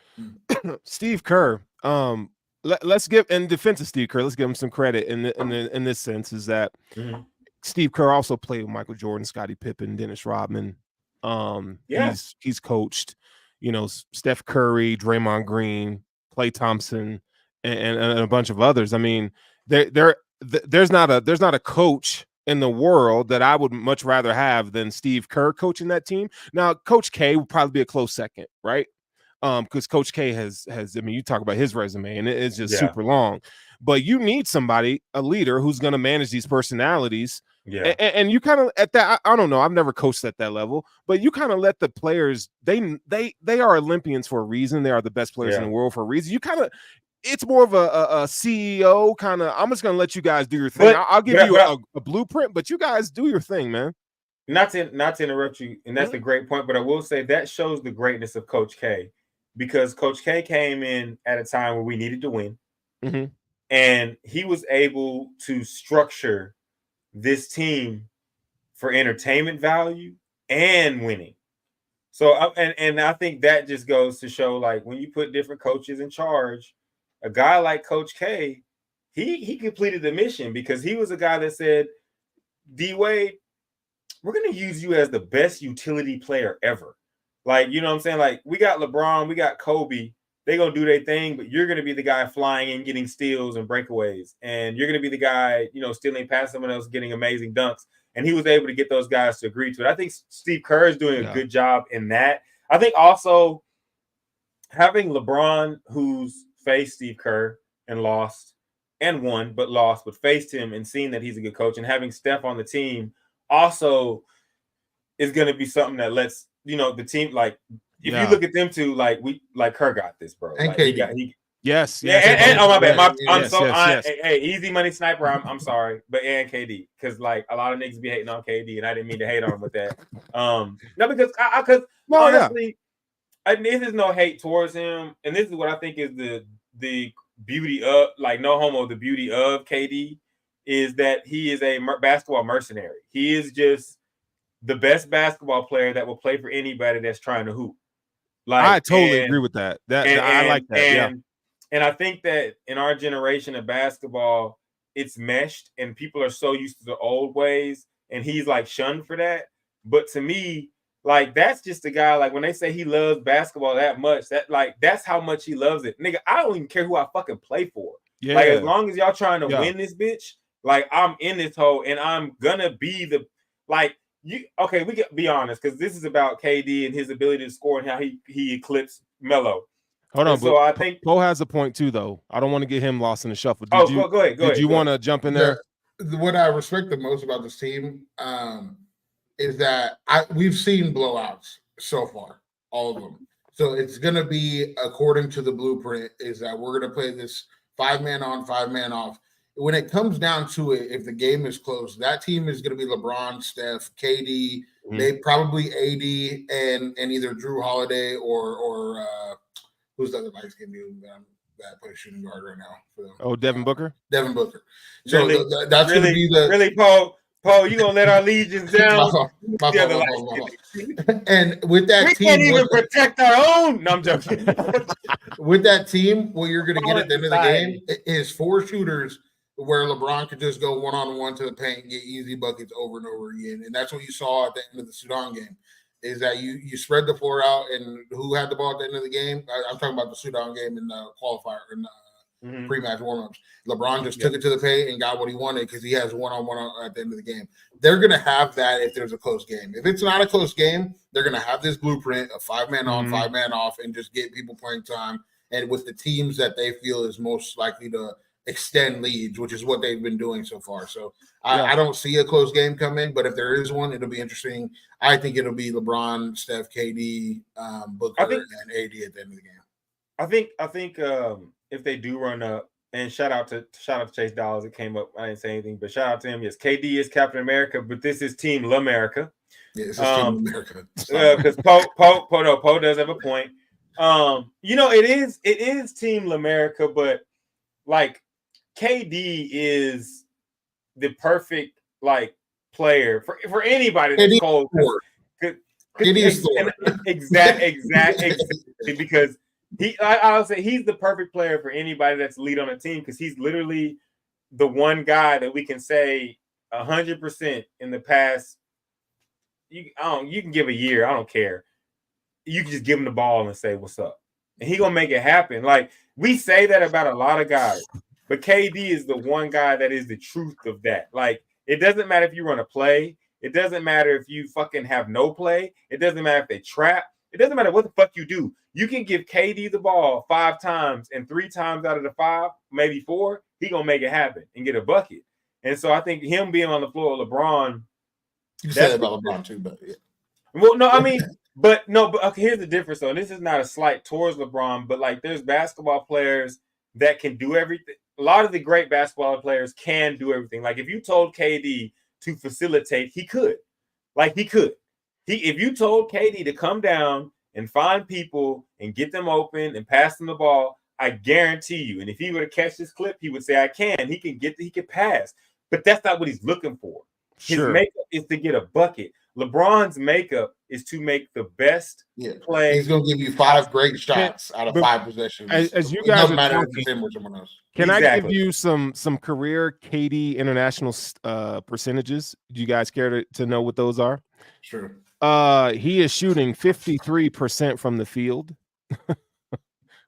Steve Kerr, let's give, in defense of Steve Kerr, let's give him some credit in this sense, is that Steve Kerr also played with Michael Jordan, Scottie Pippen, Dennis Rodman. He's coached, you know, Steph Curry, Draymond Green, Klay Thompson, and a bunch of others. I mean, there's not a coach in the world that I would much rather have than Steve Kerr coaching that team. Now, Coach K would probably be a close second, right? Because Coach K has, I mean, you talk about his resume and it's just super long, but you need somebody, a leader who's going to manage these personalities Yeah. And you kind of at that, I don't know, I've never coached at that level, but you kind of let the players, they are Olympians for a reason. They are the best players in the world for a reason. You kind of, it's more of a CEO kind of, I'm just going to let you guys do your thing. I'll give you a blueprint, but you guys do your thing, man. Not to interrupt you, and that's a great point, but I will say that shows the greatness of Coach K, because Coach K came in at a time where we needed to win, and he was able to structure this team for entertainment value and winning. So, and I think that just goes to show, like, when you put different coaches in charge, a guy like Coach K, he completed the mission, because he was a guy that said, D-Wade, we're going to use you as the best utility player ever. Like, you know what I'm saying? Like, we got LeBron, we got Kobe. They're going to do their thing, but you're going to be the guy flying and getting steals and breakaways. And you're going to be the guy, you know, stealing past someone else, getting amazing dunks. And he was able to get those guys to agree to it. I think Steve Kerr is doing a good job in that. I think also having LeBron, who's faced Steve Kerr and lost and won, but lost, but faced him and seen that he's a good coach, and having Steph on the team also is going to be something that lets, you know, the team, like, if you look at them two, like, Kerr got this, bro. And like, KD. Yes. And oh, my bad. Hey, easy money sniper. I'm sorry, but and KD, because like a lot of niggas be hating on KD, and I didn't mean to hate on him with that. No, because honestly, this is no hate towards him, and this is what I think is the beauty of, like, no homo. The beauty of KD is that he is a basketball mercenary. He is just the best basketball player that will play for anybody that's trying to hoop. Like, I totally agree with that. I like that. And I think that in our generation of basketball, it's meshed, and people are so used to the old ways, and he's like shunned for that. But to me, like, that's just a guy, like, when they say he loves basketball that much, that's how much he loves it. Nigga, I don't even care who I fucking play for. Yeah. Like, as long as y'all trying to win this bitch, like, I'm in this hole, and I'm gonna be the, like, we can be honest, because this is about KD and his ability to score and how he eclipsed Melo. Hold on, so I think Poe has a point too, though. I don't want to get him lost in the shuffle. Go ahead. Did you want to jump in there? What I respect the most about this team is that we've seen blowouts so far, all of them. So it's going to be, according to the blueprint, is that we're going to play this 5-man on, 5-man off. When it comes down to it, if the game is close, that team is going to be LeBron, Steph, KD, they probably AD and either Drew Holiday or who's the other light skin dude that plays shooting guard right now for them? Oh, Devin Booker. Devin Booker. So really, that's going to be the really Paul. You gonna let our legions down? And with that we team, can't even protect our own. No, I'm joking. With that team, what you're going to get at the end of the game is 4 shooters where LeBron could just go one-on-one to the paint and get easy buckets over and over again. And that's what you saw at the end of the Sudan game, is that you spread the floor out, and who had the ball at the end of the game? I'm talking about the Sudan game in the qualifier and pre-match warm-ups. LeBron just took it to the paint and got what he wanted because he has one-on-one at the end of the game. They're going to have that if there's a close game. If it's not a close game, they're going to have this blueprint of 5-man on, 5-man off, and just get people playing time. And with the teams that they feel is most likely to extend leads, which is what they've been doing so far. So I don't see a close game coming, but if there is one, it'll be interesting. I think it'll be LeBron, Steph, KD, Booker, and AD at the end of the game. I think if they do run up, and shout out to Chase Dollars, it came up. I didn't say anything, but shout out to him. Yes, KD is Captain America, but this is Team LaMerica. Yeah, this is Team America. Because Poe does have a point. You know, it is Team LaMerica, but like, KD is the perfect, like, player for anybody that's cold. KD is exactly, because I'll say he's the perfect player for anybody that's lead on a team, because he's literally the one guy that we can say 100% in the past. You can give a year, I don't care. You can just give him the ball and say what's up, and he gonna make it happen. Like, we say that about a lot of guys. But KD is the one guy that is the truth of that. Like, it doesn't matter if you run a play. It doesn't matter if you fucking have no play. It doesn't matter if they trap. It doesn't matter what the fuck you do. You can give KD the ball 5 times, and 3 times out of the 5, maybe 4, he gonna make it happen and get a bucket. And so I think him being on the floor with LeBron. You said that about LeBron too, but yeah. Well, no, I mean, but okay, here's the difference though. And this is not a slight towards LeBron, but like there's basketball players that can do everything. A lot of the great basketball players can do everything. Like if you told KD to facilitate, he could. Like he could. If you told KD to come down and find people and get them open and pass them the ball, I guarantee you. And if he were to catch this clip, he would say, I can. He can pass. But that's not what he's looking for. His makeup is to get a bucket. LeBron's makeup is to make the best play. He's going to give you 5 great shots out of 5 possessions. As you guys are matter talking, if him or someone else. Can I give you some career KD international percentages? Do you guys care to know what those are? Sure. He is shooting 53% from the field,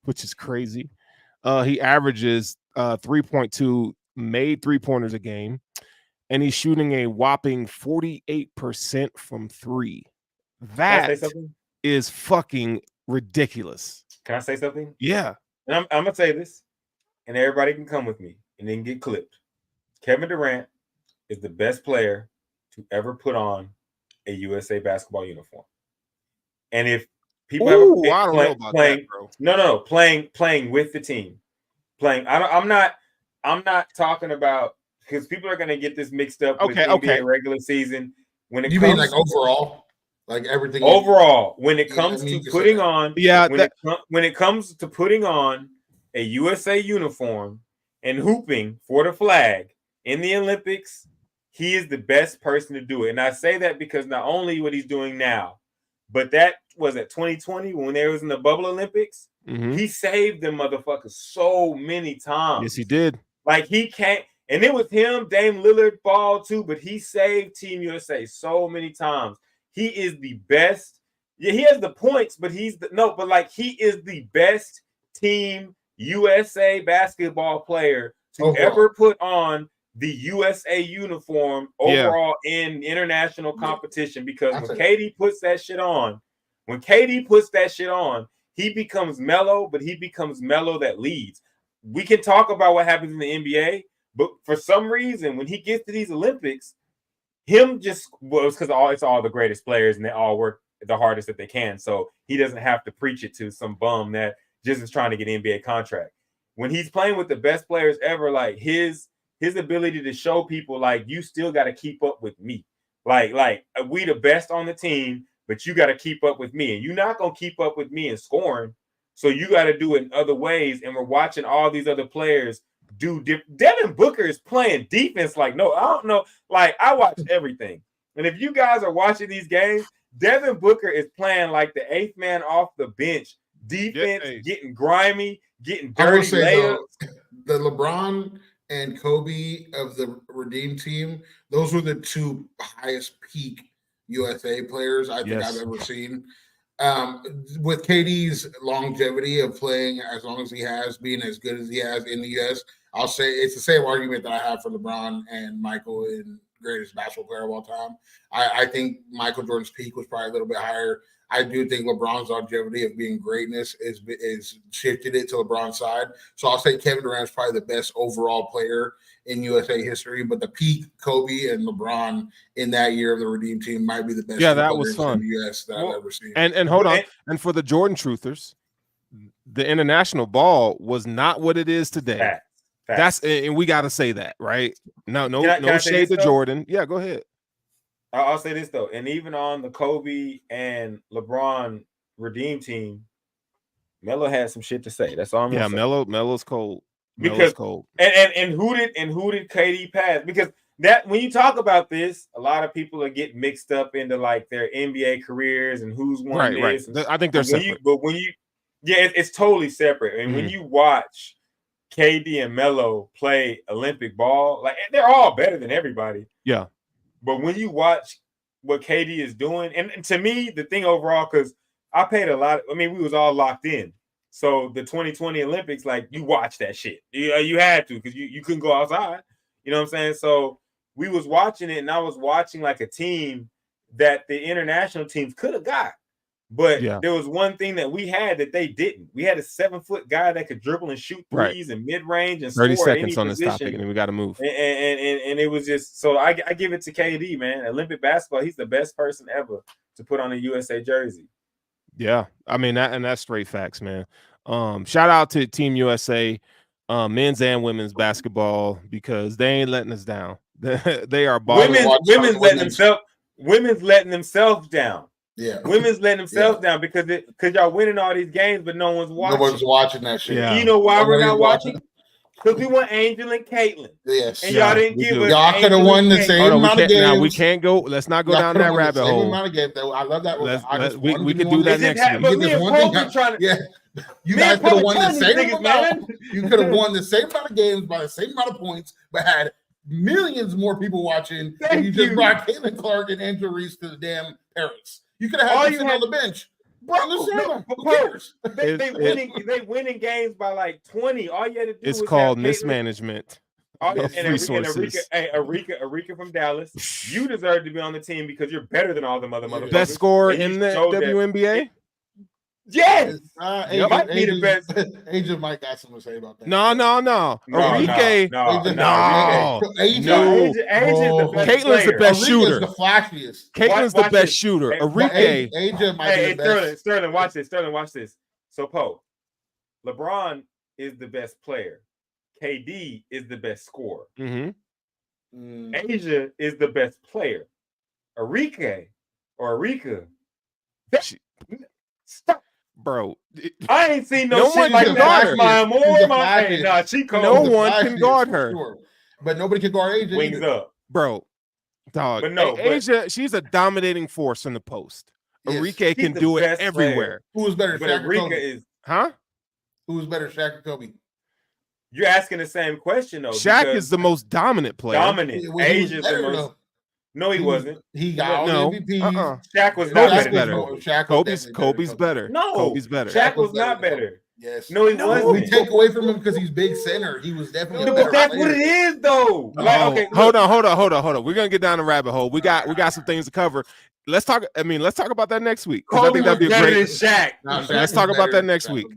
which is crazy. He averages 3.2 made 3-pointers a game, and he's shooting a whopping 48% from 3. That is fucking ridiculous. Can I say something? Yeah. And I'm gonna say this, and everybody can come with me and then get clipped. Kevin Durant is the best player to ever put on a USA basketball uniform. And if people playing with the team, I'm not talking about, because people are gonna get this mixed up with NBA regular season. When it you mean like overall, like everything overall, when it comes to putting on, when it comes to putting on a USA uniform and hooping for the flag in the Olympics, he is the best person to do it. And I say that because not only what he's doing now, but that was at 2020 when there was in the bubble Olympics. Mm-hmm. He saved them motherfuckers so many times. Yes, he did. Like he can't, and it was him, Dame Lillard, ball too, but he saved Team USA so many times. He is the best. Yeah, he has the points, but he is the best Team USA basketball player to ever put on the USA uniform overall in international competition. Because when KD puts that shit on, he becomes mellow, but he becomes mellow that leads. We can talk about what happens in the NBA, but for some reason, when he gets to these Olympics, it's because it's all the greatest players and they all work the hardest that they can. So he doesn't have to preach it to some bum that just is trying to get an NBA contract. When he's playing with the best players ever, like his ability to show people, like, you still got to keep up with me. Like we the best on the team, but you got to keep up with me. And you're not going to keep up with me in scoring. So you got to do it in other ways. And we're watching all these other players do Devin Booker is playing defense like, no, I don't know. Like, I watch everything. And if you guys are watching these games, Devin Booker is playing like the 8th man off the bench. Defense, getting grimy, getting dirty layups. The LeBron and Kobe of the Redeem team, those were the 2 highest peak USA players I think I've ever seen. With KD's longevity of playing as long as he has, being as good as he has in the US, I'll say it's the same argument that I have for LeBron and Michael in greatest basketball player of all time. I think Michael Jordan's peak was probably a little bit higher. I do think LeBron's longevity of being greatness is shifted it to LeBron's side. So I'll say Kevin Durant's probably the best overall player in USA history, but the peak Kobe and LeBron in that year of the Redeem team might be the best. Yeah, that was fun. In the US that I've ever seen. And hold on. And for the Jordan truthers, the international ball was not what it is today. And we got to say that, right? No shade to Jordan. Yeah, go ahead. I'll say this though, and even on the Kobe and LeBron Redeem team, Melo had some shit to say. That's all I'm gonna say. Melo's cold. Melo's cold. And who did KD pass? Because that when you talk about this, a lot of people are getting mixed up into like their NBA careers and who's won this. Right. I think they're separate. It's totally separate. And when you watch KD and Melo play Olympic ball, like they're all better than everybody. Yeah. But when you watch what KD is doing, and to me, the thing overall, because I paid a lot. We was all locked in. So the 2020 Olympics, like you watch that shit. You had to because you couldn't go outside. You know what I'm saying? So we was watching it, and I was watching like a team that the international teams could have got. But Yeah. there was one thing that we had that they didn't. We had a 7-foot guy that could dribble and shoot threes and mid range and 30 score at seconds any on this position. topic, and then we got to move. And it was just so I give it to KD, man. Olympic basketball, he's the best person ever to put on a USA jersey. Yeah, I mean that's straight facts, man. Shout out to Team USA, men's and women's basketball, because they ain't letting us down. They are women's letting themselves down. Yeah, women's letting themselves down because y'all winning all these games, but no one's watching. No one's watching that shit. Yeah. You know why we're not watching? Because we want Angel and Caitlin. Yes. And y'all didn't give us. Y'all could have won the same amount of games. Now we can't go. Let's not go down that rabbit hole. Amount of games, though. I love that. We could do that next week. You guys could have won the same amount. You could have won the same amount of games by the same amount of points, but had millions more people watching. And you just brought Caitlin Clark and Angel Reese to the damn Paris. You could have had them sitting on the bench. They winning games by like 20. All you had to do it's was called mismanagement. Resources. Arika from Dallas, you deserve to be on the team because you're better than all the motherfuckers. Best scorer in the WNBA. Yes, might be the best. Angel might got something to say about that. No. Arika, no. Caitlin's the best shooter. The flashiest. Caitlin's the best shooter. Arika. Angel might be the best. Sterling, watch this. So, Poe, LeBron is the best player. KD is the best scorer. Asia is the best player. Arika. Stop. Bro, I ain't seen no shit like that. No one can guard her. Sure. But nobody can guard Asia. Wings up. Bro, dog. But Asia, she's a dominating force in the post. Yes. Arika can do it everywhere. Who's better, Shaq or Kobe? Is Who's better, Shaq or Kobe? You're asking the same question though. Shaq is the most dominant player. Asia's the most. No, he wasn't. He got all the MVP. Shaq was not better. Kobe's better. No, Kobe's better. Shaq was not better. Yes. No, he wasn't. We take away from him because he's big center. He was definitely. But that's what it is, though. Okay, hold on. We're gonna get down the rabbit hole. We got some things to cover. Let's talk. Let's talk about that next week. I think that'd be a great. Shaq. Let's talk about that next week.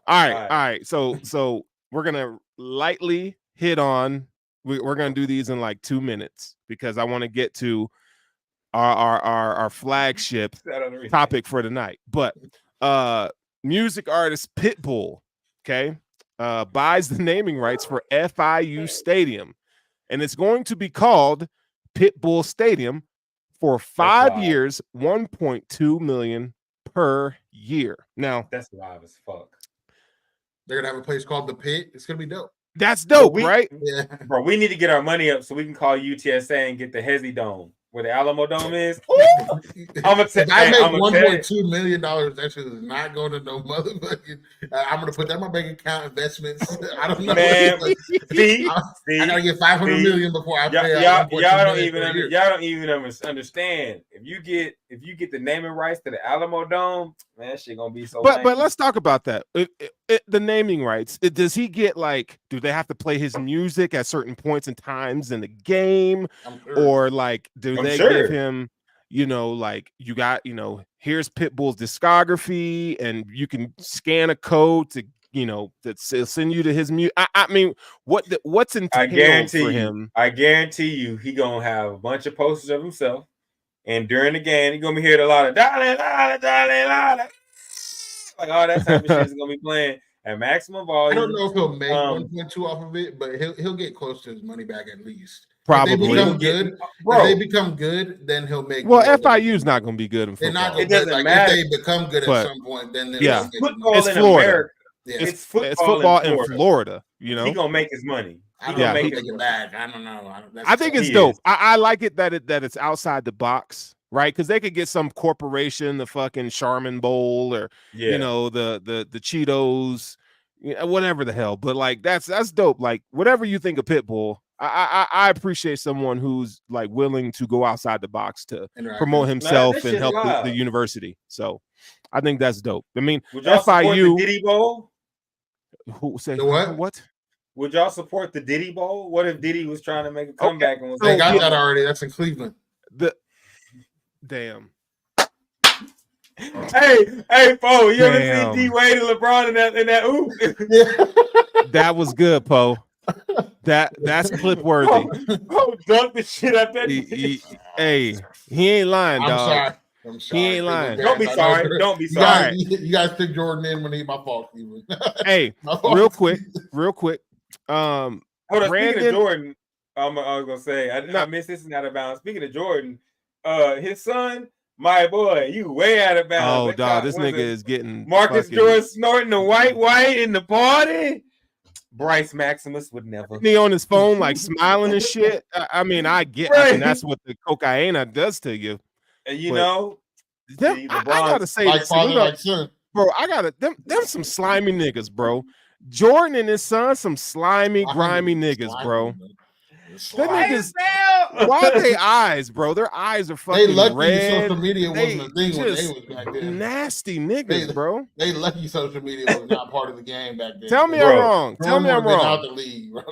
All right. So we're gonna lightly hit on. We're gonna do these in like 2 minutes because I want to get to our flagship topic for tonight. But music artist Pitbull, buys the naming rights for FIU Stadium, and it's going to be called Pitbull Stadium for 5 years, $1.2 million per year. Now that's live as fuck. They're gonna have a place called the Pit. It's gonna be dope. That's dope, right? Yeah, bro. We need to get our money up so we can call UTSA and get the Hesi Dome where the Alamo Dome is. I'm gonna say I make $1.2 million. Actually, is not going to no motherfucking. I'm gonna put that in my bank account. Investments. I don't know. Man, I gotta get $500 million before I pay. Y'all don't even understand. If you get the naming rights to the Alamo Dome, man, that shit gonna be so. But let's talk about that. The naming rights. Does he get like? Do they have to play his music at certain points and times in the game, or like do they give him? Like you got, here's Pitbull's discography, and you can scan a code to, that send you to his music. I mean, what's entailed for him? I guarantee you, he gonna have a bunch of posters of himself, and during the game, he gonna be hearing a lot of darling, like all that type of shit is gonna be playing at maximum volume. I don't know if he'll make 1.2 off of it, but he'll get close to his money back at least. Probably. If they become good, then he'll make. Well, FIU's not going to be good in football. It doesn't matter. If they become good at some point, then it's Florida. It's football in Florida. He gonna make his money. I don't make it back. I don't know. I think it's dope. I like it that it's outside the box, right? Because they could get some corporation, the fucking Charmin Bowl, or the Cheetos, whatever the hell. But like that's dope. Like whatever you think of Pitbull. I appreciate someone who's like willing to go outside the box to promote himself and help the university. So I think that's dope. I mean, would y'all FIU the Diddy Bowl? Who say what? Would y'all support the Diddy Bowl? What if Diddy was trying to make a comeback and was they got that already? That's in Cleveland. Damn. Hey, Poe, you ever Damn. seen D Wade and LeBron in that oop? Yeah. That was good, Poe. That's clip worthy. Poe dunked the shit out that. Hey, he ain't lying, I'm dog. sorry. I'm sorry. He ain't lying. Don't be I know sorry. it's- Don't be You sorry. guys, you guys pick Jordan in when he my fault, Steven. Hey, My fault. real quick. Hold on, speaking Brandon, of Jordan, I was gonna say I missed this and out of bounds. Speaking of Jordan, his son, my boy, you way out of bounds. oh That dog, cop this was nigga a is getting Marcus fucking, Jordan snorting the white in the party. Bryce Maximus would never. he on his phone like smiling and shit. I mean, I mean, that's what the cocaine does to you. And you But know, I gotta say Like this, father, like son. bro. I gotta them some slimy niggas, bro. Jordan and his son, some slimy, grimy niggas, bro. Them niggas, why they eyes, bro? Their eyes are fucking They lucky red. social media wasn't a thing when they just was back then. nasty niggas, bro. They lucky social media was not part of the game back then. Tell me Bro, I'm wrong. Tell me I'm Been wrong. out the league, bro.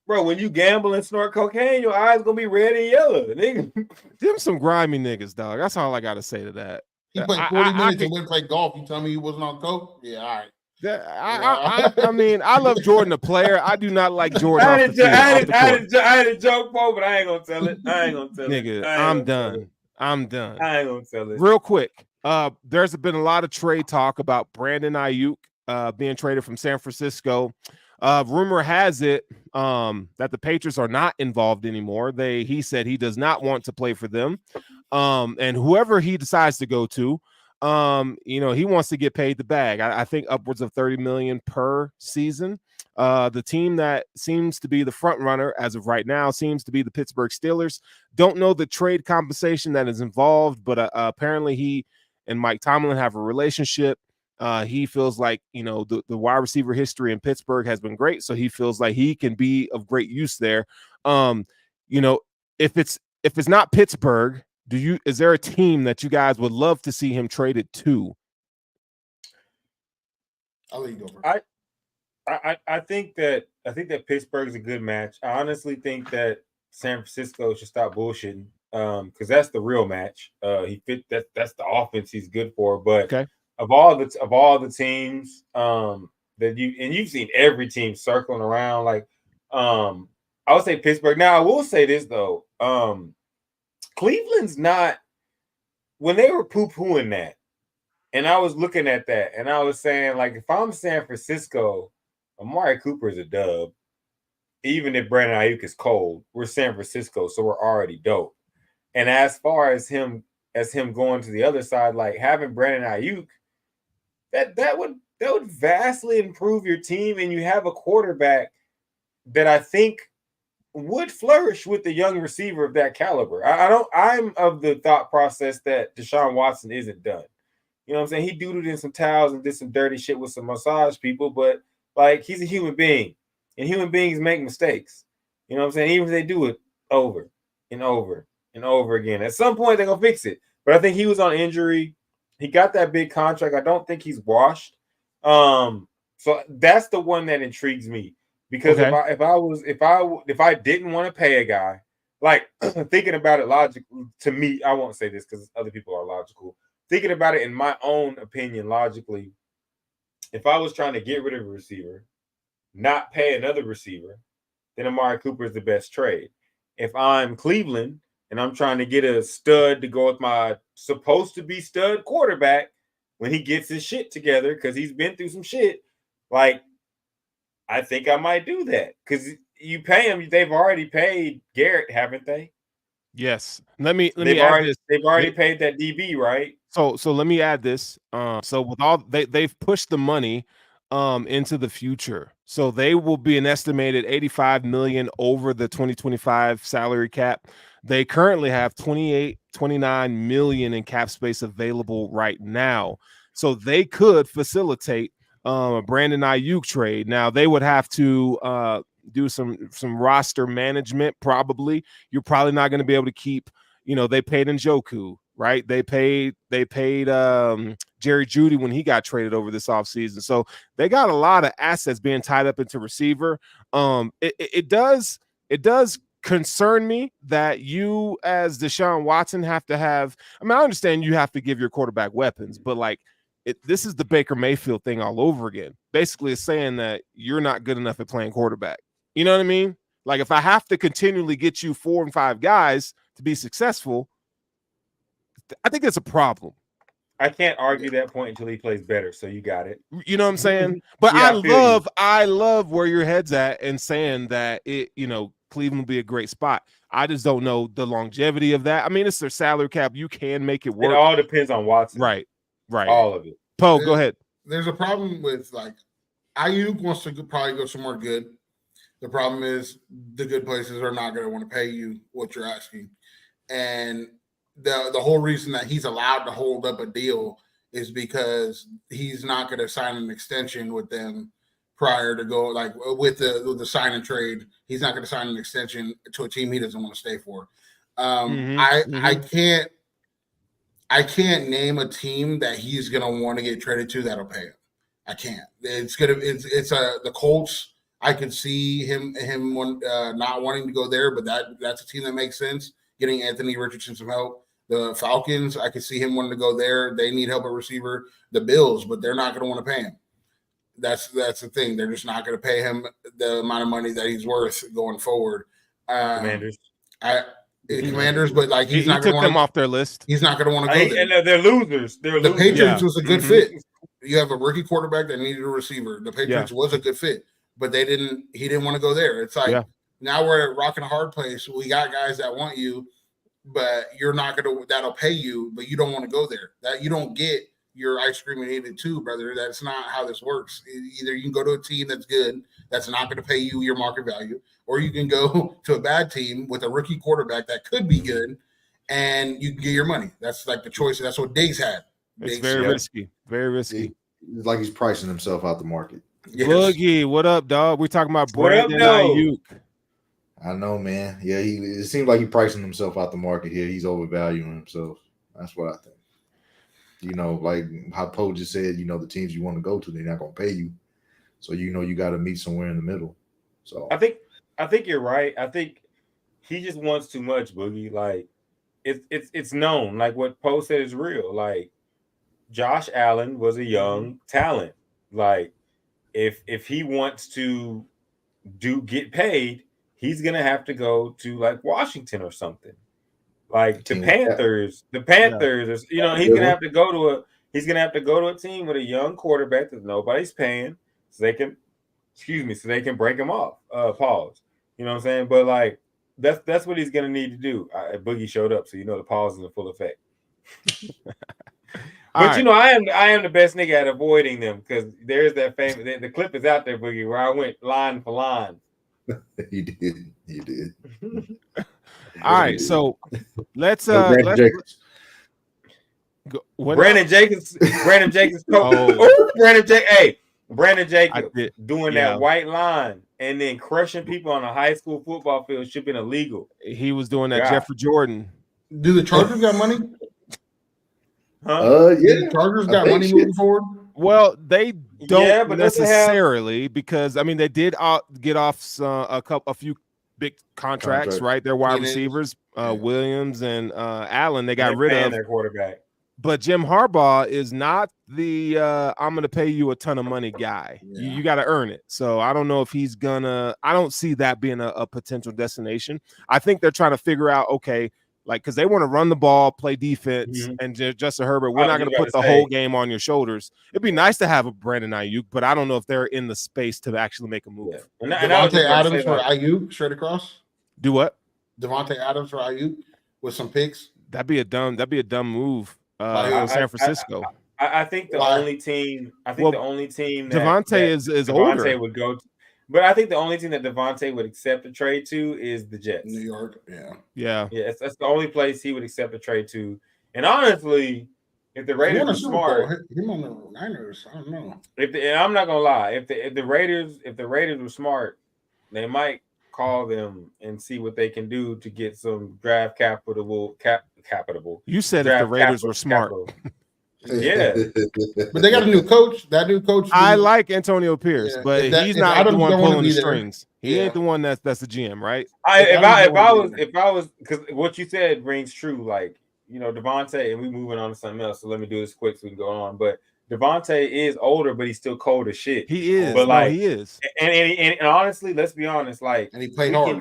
Bro, when you gamble and snort cocaine, your eyes gonna be red and yellow. Nigga. Them some grimy niggas, dog. That's all I gotta say to that. He played 40 minutes and went and played golf. You tell me he wasn't on coke? Yeah, all right. I mean, I love Jordan the player. I do not like Jordan off the field. I had a joke, Paul, but I ain't gonna tell it. Nigga, I'm done. I ain't gonna tell it. Real quick, there's been a lot of trade talk about Brandon Ayuik being traded from San Francisco. Rumor has it that the Patriots are not involved anymore. He said he does not want to play for them. And whoever he decides to go to, he wants to get paid the bag. I think upwards of $30 million per season. The team that seems to be the front runner as of right now seems to be the Pittsburgh Steelers. Don't know the trade compensation that is involved, but apparently he and Mike Tomlin have a relationship. He feels like, the wide receiver history in Pittsburgh has been great, so he feels like he can be of great use there. If it's not Pittsburgh, is there a team that you guys would love to see him traded to? I'll let you go first. I think that Pittsburgh is a good match. I honestly think that San Francisco should stop bullshitting, because that's the real match. He fit that's the offense he's good for. But okay. Of all the teams that you've seen every team circling around, like I would say Pittsburgh. Now I will say this though, Cleveland's not, when they were poo-pooing that, and I was looking at that and I was saying, like, if I'm San Francisco, Amari Cooper is a dub. Even if Brandon Ayuk is cold, we're San Francisco, so we're already dope. And as far as him going to the other side, like having Brandon Ayuk, that would vastly improve your team, and you have a quarterback that I think would flourish with the young receiver of that caliber. I'm of the thought process that Deshaun Watson isn't done. You know what I'm saying? He doodled in some towels and did some dirty shit with some massage people, but like, he's a human being, and human beings make mistakes. You know what I'm saying? Even if they do it over and over and over again, at some point they're gonna fix it. But I think he was on injury. He got that big contract. I don't think he's washed. So that's the one that intrigues me, because if I didn't want to pay a guy, like, thinking about it logically, to me, I won't say this because other people are logical. Thinking about it in my own opinion, logically, if I was trying to get rid of a receiver, not pay another receiver, then Amari Cooper is the best trade. If I'm Cleveland and I'm trying to get a stud to go with my supposed to be stud quarterback when he gets his shit together, because he's been through some shit, like, I think I might do that, because you pay him. They've already paid Garrett, haven't they? Yes. Let me add this. They've already paid that DB, right? So let me add this. So with all they've pushed the money into the future. So they will be an estimated $85 million over the 2025 salary cap. They currently have $29 million in cap space available right now. So they could facilitate a Brandon Ayuk trade. Now they would have to do some roster management. Probably you're probably not going to be able to keep. They paid Njoku, right? They paid Jerry Jeudy when he got traded over this offseason. So they got a lot of assets being tied up into receiver. It does concern me that you, as Deshaun Watson, have to have. I mean, I understand you have to give your quarterback weapons, but like, this is the Baker Mayfield thing all over again. Basically, it's saying that you're not good enough at playing quarterback. You know what I mean? Like, if I have to continually get you 4 and 5 guys to be successful, I think that's a problem. I can't argue that point until he plays better. So you got it. You know what I'm saying? But Yeah, I love where your head's at and saying that Cleveland will be a great spot. I just don't know the longevity of that. I mean, it's their salary cap. You can make it work. It all depends on Watson. Right. All of it. Poe, go ahead. There's a problem with like Ayuik wants to probably go somewhere good. The problem is the good places are not going to want to pay you what you're asking. And the whole reason that he's allowed to hold up a deal is because he's not going to sign an extension with them prior to go, like with the sign and trade. He's not going to sign an extension to a team he doesn't want to stay for. I can't name a team that he's going to want to get traded to that'll pay him. I can't. It's the Colts. I could see him not wanting to go there, but that's a team that makes sense. Getting Anthony Richardson some help. The Falcons, I could see him wanting to go there. They need help at receiver. The Bills, but they're not going to want to pay him. That's the thing. They're just not going to pay him the amount of money that he's worth going forward. Commanders. Commanders, but like he's not going to took them off their list. He's not going to want to go there. And they're losers. The Patriots was a good fit. You have a rookie quarterback that needed a receiver. The Patriots was a good fit, but he didn't want to go there. It's like now we're at rock and a hard place. We got guys that want you, but you're not that'll pay you, but you don't want to go there. That you don't get your ice cream and eat it too, brother. That's not how this works. Either you can go to a team that's good, that's not going to pay you your market value, or you can go to a bad team with a rookie quarterback that could be good, and you can get your money. That's like the choice. That's what Diggs had. It's very risky. Very risky. It's like he's pricing himself out the market. Yes. Boogie, what up, dog? We're talking about Brandon Ayuik. I know, man. Yeah, it seems like he's pricing himself out the market here. He's overvaluing himself. That's what I think. Like how Poe just said, the teams you want to go to, they're not going to pay you. So, you got to meet somewhere in the middle. So I think you're right. I think he just wants too much, Boogie. Like it's known. Like what Poe said is real. Like Josh Allen was a young talent. Like if he wants to get paid, he's gonna have to go to like Washington or something. Like the Panthers, he's gonna have to go to a team with a young quarterback that nobody's paying, so they can break him off. Pause. You know what I'm saying? But like that's what he's gonna need to do. Boogie showed up, so the pause is in full effect. But I am the best nigga at avoiding them because there's that famous the clip is out there, Boogie, where I went line for line. You did. All right, so let's Brandon Jacobs. Brandon Jacobs doing that white line and then crushing people on a high school football field should have been illegal. He was doing that. Jeffrey Jordan. Do the Chargers got money? Huh? The Chargers got money moving forward. Well, they don't necessarily because they did get off a few big contracts, right? Their wide receivers, Williams and Allen, they got rid of their quarterback. But Jim Harbaugh is not the I'm going to pay you a ton of money guy. Yeah. You got to earn it. So I don't know if he's gonna. I don't see that being a potential destination. I think they're trying to figure out because they want to run the ball, play defense, and Justin Herbert. We're not going to put the whole game on your shoulders. It'd be nice to have a Brandon Ayuik, but I don't know if they're in the space to actually make a move. Yeah. Devontae Adams for Ayuik straight across. Do what? Devontae Adams for Ayuik with some picks. That'd be a dumb move. San Francisco. I think the only team. I think the only team that Devontae is older. Devontae would go to. But I think the only team that Devontae would accept a trade to is the Jets. New York, yeah. That's the only place he would accept a trade to. And honestly, if the Raiders were smart, him on the Niners, I don't know. And I'm not gonna lie, if the Raiders were smart, they might call them and see what they can do to get some draft capital. You said if the Raiders were smart. Yeah, but they got a new coach. That new coach. I like Antonio Pierce, but he's not the one pulling the strings. He ain't the one that's the GM, right? If I was, because what you said rings true. Like, Devontae, and we moving on to something else. So let me do this quick so we can go on. But Devontae is older, but he's still cold as shit. He is. But like, he is. And honestly, let's be honest. Like, and he played hard. We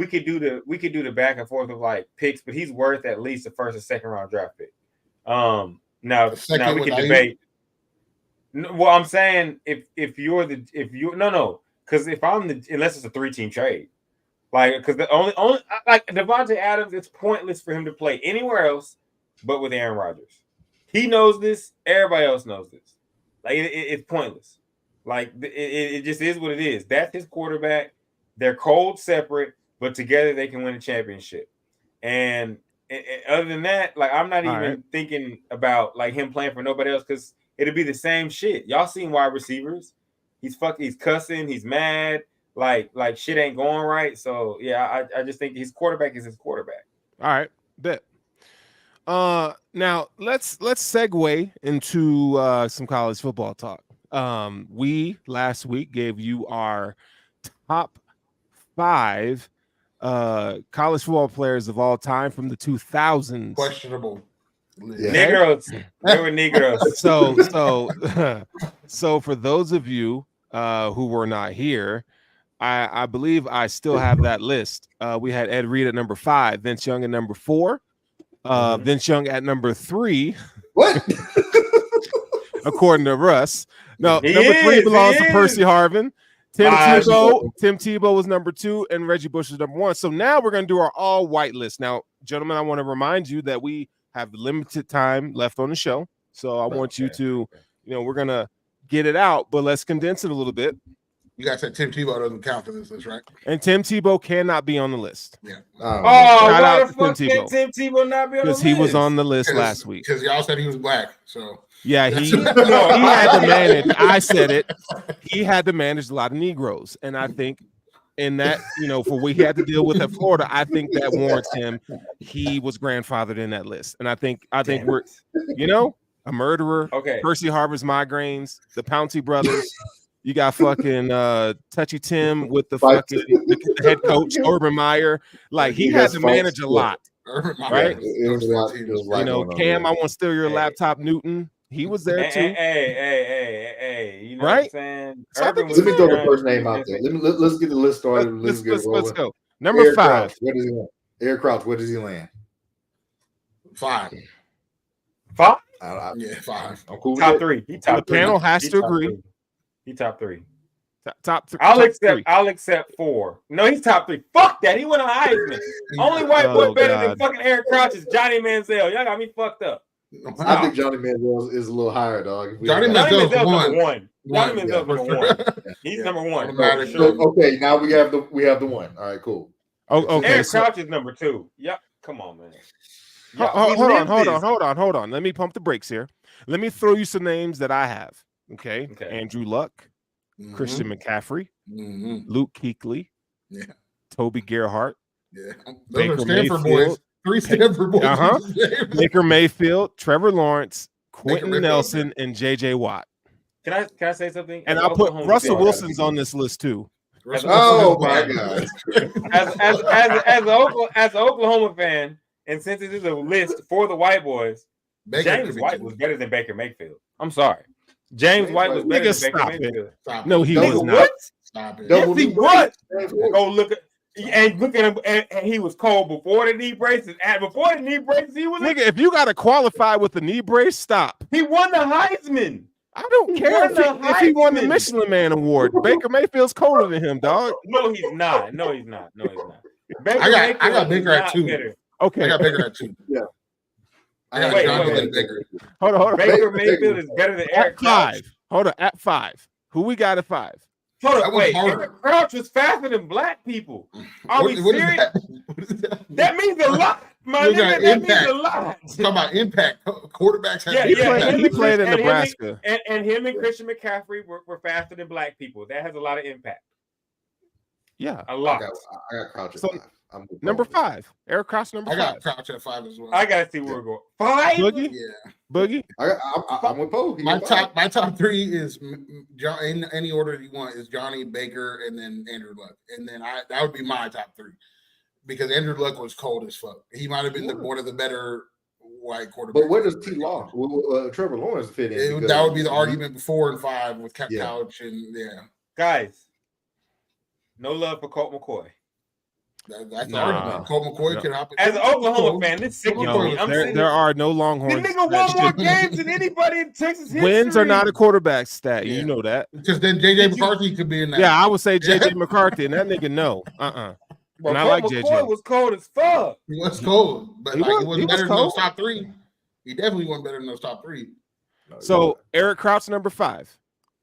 could do the back and forth of like picks, but he's worth at least a first or second round draft pick. Now we can debate. Well, I'm saying because if I'm unless it's a 3-team trade, like, because the only like Devontae Adams, it's pointless for him to play anywhere else but with Aaron Rodgers. He knows this. Everybody else knows this. Like, it's pointless. Like, it just is what it is. That's his quarterback. They're cold separate, but together they can win a championship. And other than that, like, I'm not even thinking about like him playing for nobody else, because it'll be the same shit. Y'all seen wide receivers? He's cussing, he's mad, like shit ain't going right. So yeah, I just think his quarterback is his quarterback. All right, bet. Now let's segue into some college football talk. We last week gave you our top 5 college football players of all time from the 2000s. Questionable. Yeah. Negroes. They were Negroes. So for those of you who were not here, I believe I still have that list. We had Ed Reed at number 5, Vince Young at number 4, Vince Young at number 3. What? According to Russ. No, number 3 belongs to Percy Harvin. Tim Tebow was number 2, and Reggie Bush was number 1. So now we're going to do our all white list. Now, gentlemen, I want to remind you that we have limited time left on the show. So I want you to, we're going to get it out, but let's condense it a little bit. You guys said Tim Tebow doesn't count for this list, right? And Tim Tebow cannot be on the list. Yeah. Shout out to Tim Tebow. Tim Tebow not be on the list? Because he was on the list last week. Because y'all said he was black, so. Yeah, he had to manage. I said it. He had to manage a lot of Negroes. And I think in that, for what he had to deal with at Florida, I think that warrants him. He was grandfathered in that list. And I think we're, a murderer. Okay. Percy Harvin's migraines, the Pouncey brothers. You got fucking Touchy Tim with the fucking the head coach, Urban Meyer. Like, he had to manage a lot. Right? It was a lot. Cam, I want to steal your laptop, Newton. He was there too. Hey. You know right? what I'm saying? So let me throw the first name out there. Let's get the list started. Let's go. Number Eric 5. Crouch, where does he land? Eric Crouch, where does he land? 5. 5? Yeah, 5. I'm cool. Top 3. He top 3. The panel has to agree. He top 3. Top 3. I'll accept 4. No, he's top 3. Fuck that. He went on Heisman. Only white boy better than fucking Eric Crouch is Johnny Manziel. Y'all got me fucked up. I think Johnny Manziel is a little higher, dog. Johnny Manziel's number 1. Johnny Manziel's number 1. He's number 1. Okay, now we have the 1. All right, cool. Okay. Eric Crouch is number 2. Yep. Come on, man. Hold on. Let me pump the brakes here. Let me throw you some names that I have. Okay. Andrew Luck, Christian McCaffrey, Luke Kuechly, Toby Gerhart, Baker Mayfield, boys. 3 Stanford boys. Baker Mayfield, Trevor Lawrence, Quentin Nelson, and J.J. Watt. Can I say something? And I'll put Russell Wilson's on this list too. Oh my God! As an Oklahoma fan, and since it is a list for the white boys, James White was better than Baker Mayfield. I'm sorry. James White was better than Baker Mayfield. No, he was not. What? Stop it. Yes, he was. Go look at him, and he was cold before the knee braces. And before the knee braces, he was. Nigga, if you got to qualify with the knee brace, stop. He won the Heisman. I don't care if he won the Michelin Man Award. Baker Mayfield's colder than him, dog. No, he's not. I got Baker at 2. Better. Okay. I got Baker at 2. Yeah. Wait. Baker. Hold on. Baker Mayfield is better than Eric Crouch. 5. Hold on, at 5. Who we got at 5? Hold on, wait. Eric Crouch was faster than black people. Are we serious? That means a lot. My nigga, that means a lot. Talking about impact. Quarterbacks have he played in Nebraska. And him and Christian McCaffrey were faster than black people. That has a lot of impact. Yeah. A lot. I got Crouch at 5. Number 5. Eric Crouch, number 5. I got Crouch at 5 as well. I gotta see where we're going. 5? Boogie? Yeah. Boogie? I'm with Poe. My top 3 is John. In any order you want is Johnny, Baker, and then Andrew Luck, and then that would be my top 3 because Andrew Luck was cold as fuck. He might have been one of the better white quarterbacks. But where does T-Law, Trevor Lawrence fit in? That would be the argument 4 and 5 with Couch and Guys, no love for Colt McCoy. That's the argument. Colt McCoy can hop in. As an Oklahoma fan, this sick me. There are no Longhorns. The nigga won more games than anybody in Texas history. Wins are not a quarterback stat. You know that. Because then J.J. McCarthy could be in that. Yeah, I would say J.J. McCarthy, and that nigga no. Bro, and I like McCoy J.J. was cold as fuck. He was cold, but he wasn't better than cold. those top 3. He definitely wasn't better than those top 3. So Eric Crouch, number 5.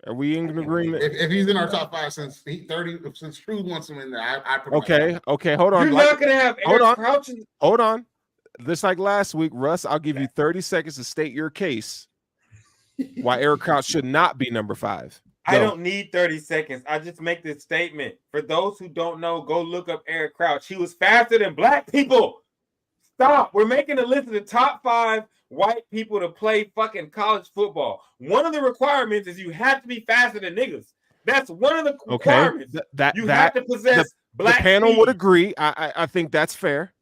Are we in agreement? If he's in our top 5 since Truth wants him in there, I put him. Okay, hold on. You're not gonna have Eric Crouch. Hold on. Just like last week, Russ, I'll give you 30 seconds to state your case why Eric Crouch should not be number 5. Go. I don't need 30 seconds. I just make this statement. For those who don't know, go look up Eric Crouch. He was faster than black people. Stop. We're making a list of the top 5 white people to play fucking college football. One of the requirements is you have to be faster than niggas. That's one of the requirements. You have to possess black. The panel speed. would agree. I think that's fair.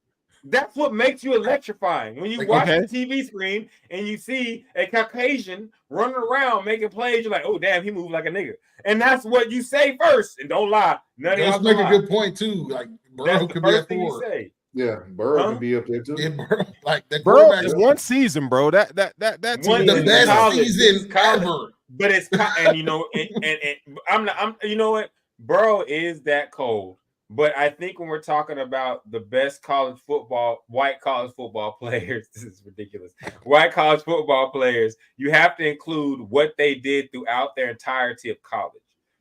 That's what makes you electrifying. When you watch the TV screen and you see a Caucasian running around making plays, you're like, oh, damn, he moved like a nigga. And that's what you say first. And don't lie. Let's make a good point, too. Like, Burrow could be at 4. Yeah, Burrow can be up there, too. Yeah, Burrow is one season, bro. That's the best season ever. But it's and you know, I'm you know what? Burrow is that cold. But I think when we're talking about the best white college football players, this is ridiculous. White college football players, you have to include what they did throughout their entirety of college.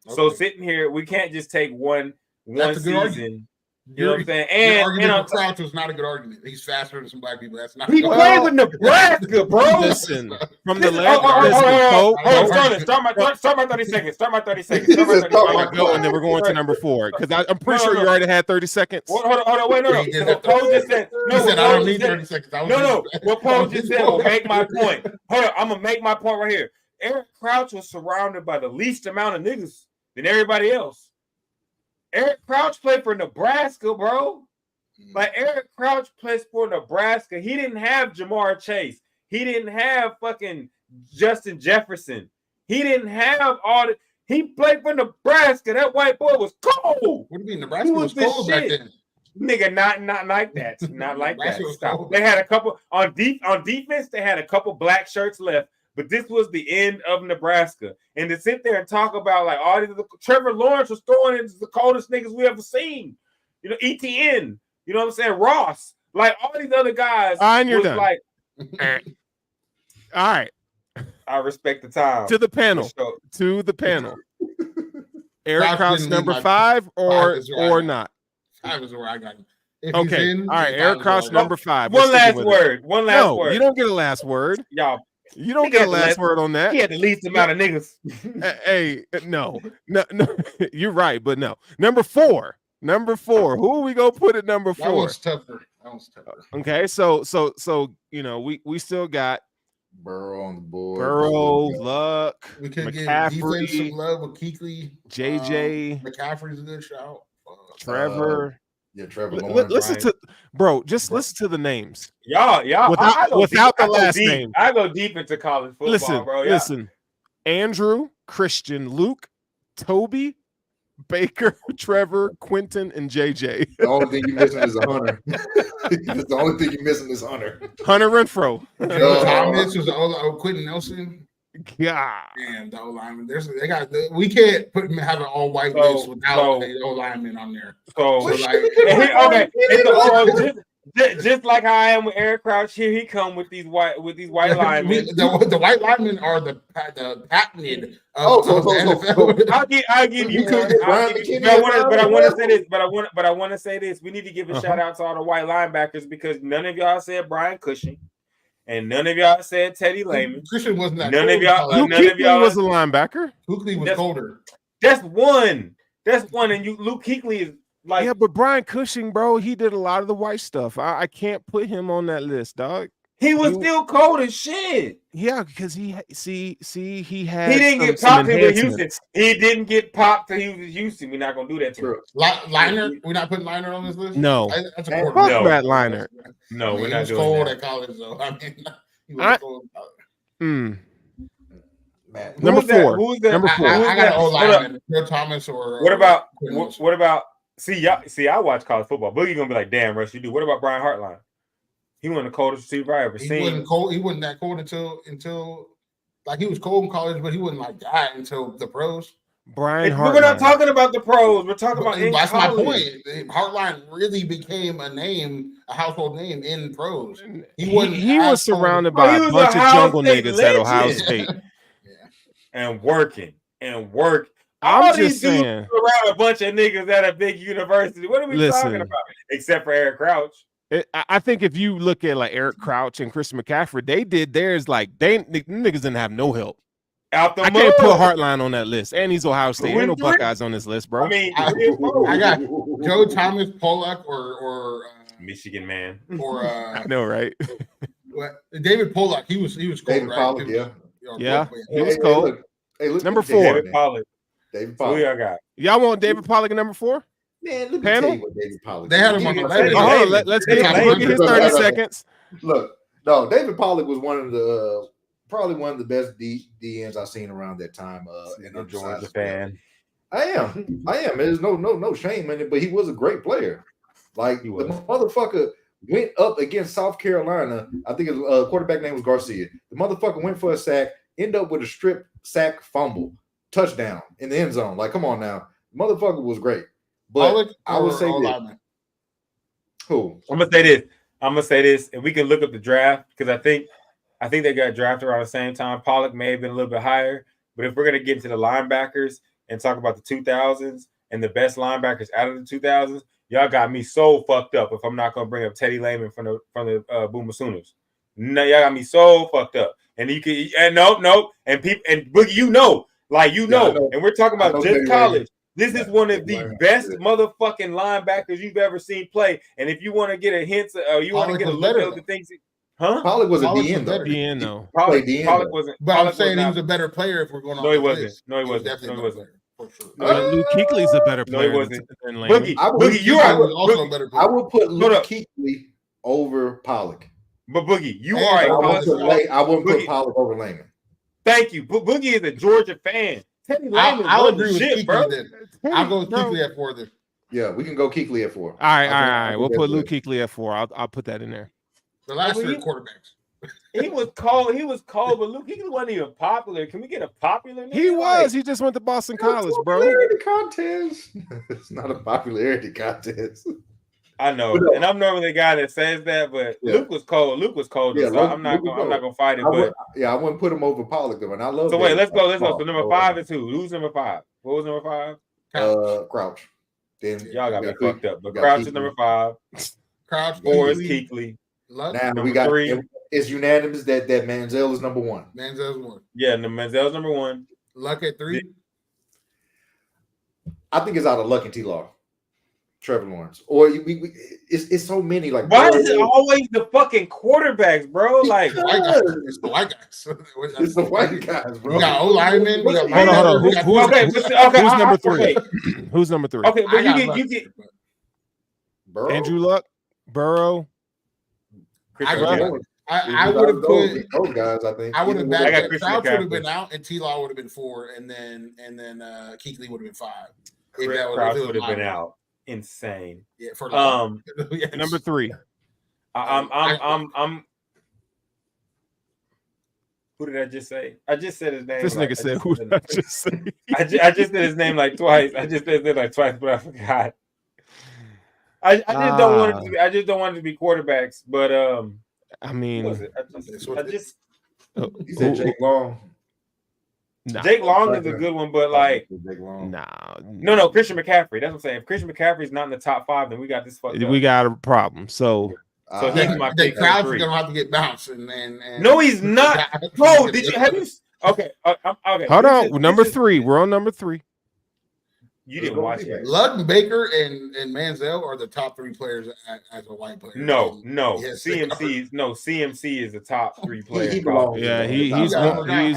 Okay. So sitting here, we can't just take one season. You know what I'm saying? And Crouch was not a good argument. He's faster than some black people. That's not. He played with Nebraska, bro. Listen, from the last. Start my 30 seconds. Start my 30 seconds. And then we're going to number 4 because I'm pretty sure you already had 30 seconds. Hold on, wait, no. What Poe just said. He said I don't need 30 seconds. What Poe just said will make my point. Hold on, I'm gonna make my point right here. Eric Crouch was surrounded by the least amount of niggas than everybody else. Eric Crouch played for Nebraska, bro. Like Eric Crouch plays for Nebraska. He didn't have Jamar Chase. He didn't have fucking Justin Jefferson. He didn't have all the. He played for Nebraska. That white boy was cold. What do you mean Nebraska was cold back then? Nigga, not like that. Not like that. Stop. They had a couple on defense. They had a couple black shirts left. But this was the end of Nebraska. And to sit there and talk about like all these, Trevor Lawrence was throwing into the coldest niggas we ever seen. You know, ETN, you know what I'm saying? Ross, like all these other guys. You're done. Like, all right. I respect the time. To the panel. To the panel. Eric Crouch number 5 or not? 5 is where I got him. Okay. All right. Eric Crouch number 5. One last word. No, you don't get a last word. Y'all. You don't get a last word on that. He had the least amount of niggas. Hey, no, you're right, but no. Number 4. Who are we gonna put at number 4? That was tougher. Okay, so you know we still got Burrow on the board. Luck. We could give McCaffrey, defense some love with Kuechly. JJ. McCaffrey's a good shout. Trevor. Trevor Lawrence. Listen to listen to the names. Y'all. Without the last name. I go deep into college football, bro. Listen. Andrew, Christian, Luke, Toby, Baker, Trevor, Quentin, and JJ. The only thing you're missing is a Hunter. The only thing you're missing is Hunter. Hunter Renfro. Thomas was Quentin Nelson. Yeah. Damn, the O-lineman. We can't have an all-white list without the O-lineman on there. Just like how I am with Eric Crouch, here he come with these white linemen. The white linemen are the patented of the NFL. I'll give you. But I want to say this. We need to give a shout out to all the white linebackers because none of y'all said Brian Cushing. And none of y'all said Teddy Lehman. Christian wasn't that. None of y'all was a linebacker. Kuechly was colder. That's one. And Luke Kuechly is Like, yeah, but Brian Cushing, bro, he did a lot of the white stuff. I can't put him on that list, dog. he was still cold as shit. Yeah, because he had He didn't get some popped with Houston. enhancements. He didn't get popped till he was at Houston. We're not gonna do that to him. Liner, we're not putting Liner on this list. No. That's a Fuck quarterback. Matt Liner. No, I mean, we're he not was doing cold that. at college, though. I mean, he was cold at college. Matt. Number Who's that? four. Who's that? Number four. I got an old Hold up. lineman, Joe Thomas or What about Quinn Wilson. what about? See, I watch college football. Boogie gonna be like, damn, Rush, you do. What about Brian Hartline? He wasn't the coldest receiver I ever He seen. wasn't cold. He wasn't that cold until like he was cold in college, but he wasn't like that until the pros. Brian We're not Hartline. talking about the pros. We're talking about in That's college. my point. Hartline really became a household name in pros. He wasn't was as surrounded cold. by He a was bunch a of Ohio jungle State niggas at Ohio legend. State. And working. I'm All just these dudes saying. around a bunch of niggas at a big university. What are we Listen. talking about? Except for Eric Crouch. I think if you look at like Eric Crouch and Christian McCaffrey, they did theirs like niggas didn't have no help. Out the I can't put Hartline on that list, and he's Ohio State. Ain't no Buckeyes on this list, bro. I mean, I got Joe Thomas, Pollock, or Michigan man. or I know, right? David Pollock. He was cold, David right? Pollock, yeah. Yeah. He was Hey, cold. look Number at 4. David Pollard. David Who Pollock. y'all got? Y'all want David Pollock at number 4? Man, let me Panel? tell you what David Pollock. They had did. him on the He list. was- Oh, hold on. Let's get his 30 Look, seconds. Look, no, David Pollock was one of the probably one of the best DNs I've seen around that time. In A Georgia fan. I am. There's no shame in it, but he was a great player. Like He the was. motherfucker went up against South Carolina. I think his quarterback name was Garcia. The motherfucker went for a sack, ended up with a strip sack fumble, touchdown in the end zone. Like, come on now, the motherfucker was great. But Pollock I would say or this. lineman? Who? I'm gonna say this, and we can look up the draft because I think they got drafted around the same time. Pollock may have been a little bit higher, but if we're gonna get into the linebackers and talk about the 2000s and the best linebackers out of the 2000s, y'all got me so fucked up. If I'm not gonna bring up Teddy Lehman from the Boomer Sooners, no, y'all got me so fucked up. And you can nope, and people and Boogie, you know, and we're talking about just Teddy college. Lehman. This is one of the Lehman, best yeah. motherfucking linebackers you've ever seen play. And if you want to get a hint, you want to Pollock get a was look better, at the things, huh? Pollock was a Pollock was DN though. better. DN though. played DN, Pollock though. wasn't. But Pollock I'm saying he not- was a better player if we're going on. No, he the wasn't. list. No, he was wasn't. definitely No, he a better wasn't. player, for sure. Luke Kuechly's a better No, he player wasn't. than Lehman. Boogie, you I are would- also a Boogie, better player. I would put Luke up. Kuechly over Pollock. but Boogie, you And are. I A wouldn't college, I wouldn't Boogie. put Pollock over Lehman. Thank you. Boogie is a Georgia fan. Teddy Lehman I'll won agree the with shit, bro. Kuechly then. I'll go with Bro. Kuechly at 4 then. Yeah, we can go Kuechly at 4. All right. I think We'll that's put Luke good. Kuechly at 4. I'll put that in there. The last Well, 3 he- quarterbacks. He was cold, but Luke, he wasn't even popular. Can we get a popular nigga? He was. Like, He just went to Boston College, bro. Popularity contest. It's not a popularity contest. I know, But, and I'm normally the guy that says that, but Yeah. Luke was cold. Yeah, So I'm not Luke was gonna fight it. I But wouldn't put him over Pollock though, and I love. so wait, David let's go. So Pollock. number 5 is who? Who's number 5? What was number 5? Crouch. Then Y'all got me Kuechly. fucked up. But got Crouch is Kuechly. number 5. Crouch, 4 is Kuechly, Kuechly. Luck, Now Number we got 3. It's unanimous that Manziel is number 1. Manziel's 1. Yeah, and the Manziel's number 1. Luck at 3. I think it's out of Luck and T-Law, Trevor Lawrence, or it's so many. Like, Why is it always the fucking quarterbacks, bro? Like, White guys. It's the white guys. It's the white guys, bro. You got O linemen. You got Hold on. linebackers, you got- Who's number 3? Okay, Who's number 3? okay, I but got you Luck. get Burrow? Andrew Luck, Burrow. Christian I McCaffrey. I would have put. those guys. I think I would have Either I way. got backed Christian Crouch would have McCaffrey. been out, and T-Law would have been 4, and then Kuechly would have been 5. If that was- Crouch if it would was have been linemen. out. Insane. Yeah, for Luck. Yes. Number 3. I'm. Who did I just say? I just said his name. This like- nigga said, "Who did I just say?" I just said his name like twice. I just said it like twice, but I forgot. I just don't want it to be. I just don't want it to be quarterbacks. But I who mean, was it? I just You said Jake Long. nah, Jake Long is a good one, but like Jake Long. no, Christian McCaffrey. That's what I'm saying. If Christian McCaffrey's not in the top 5, then we got this fucked up. we got a problem. So So Uh, he's my The pick. Crouch is 3. gonna have to get bounced, and No, he's not. Bro, did you have you? Okay, okay. hold this on. is- Number this is- 3. We're on number 3. You didn't watch it. Luck, Baker, and Manziel are the top 3 players as a white player. No. CMC is the top 3 player. Yeah, he's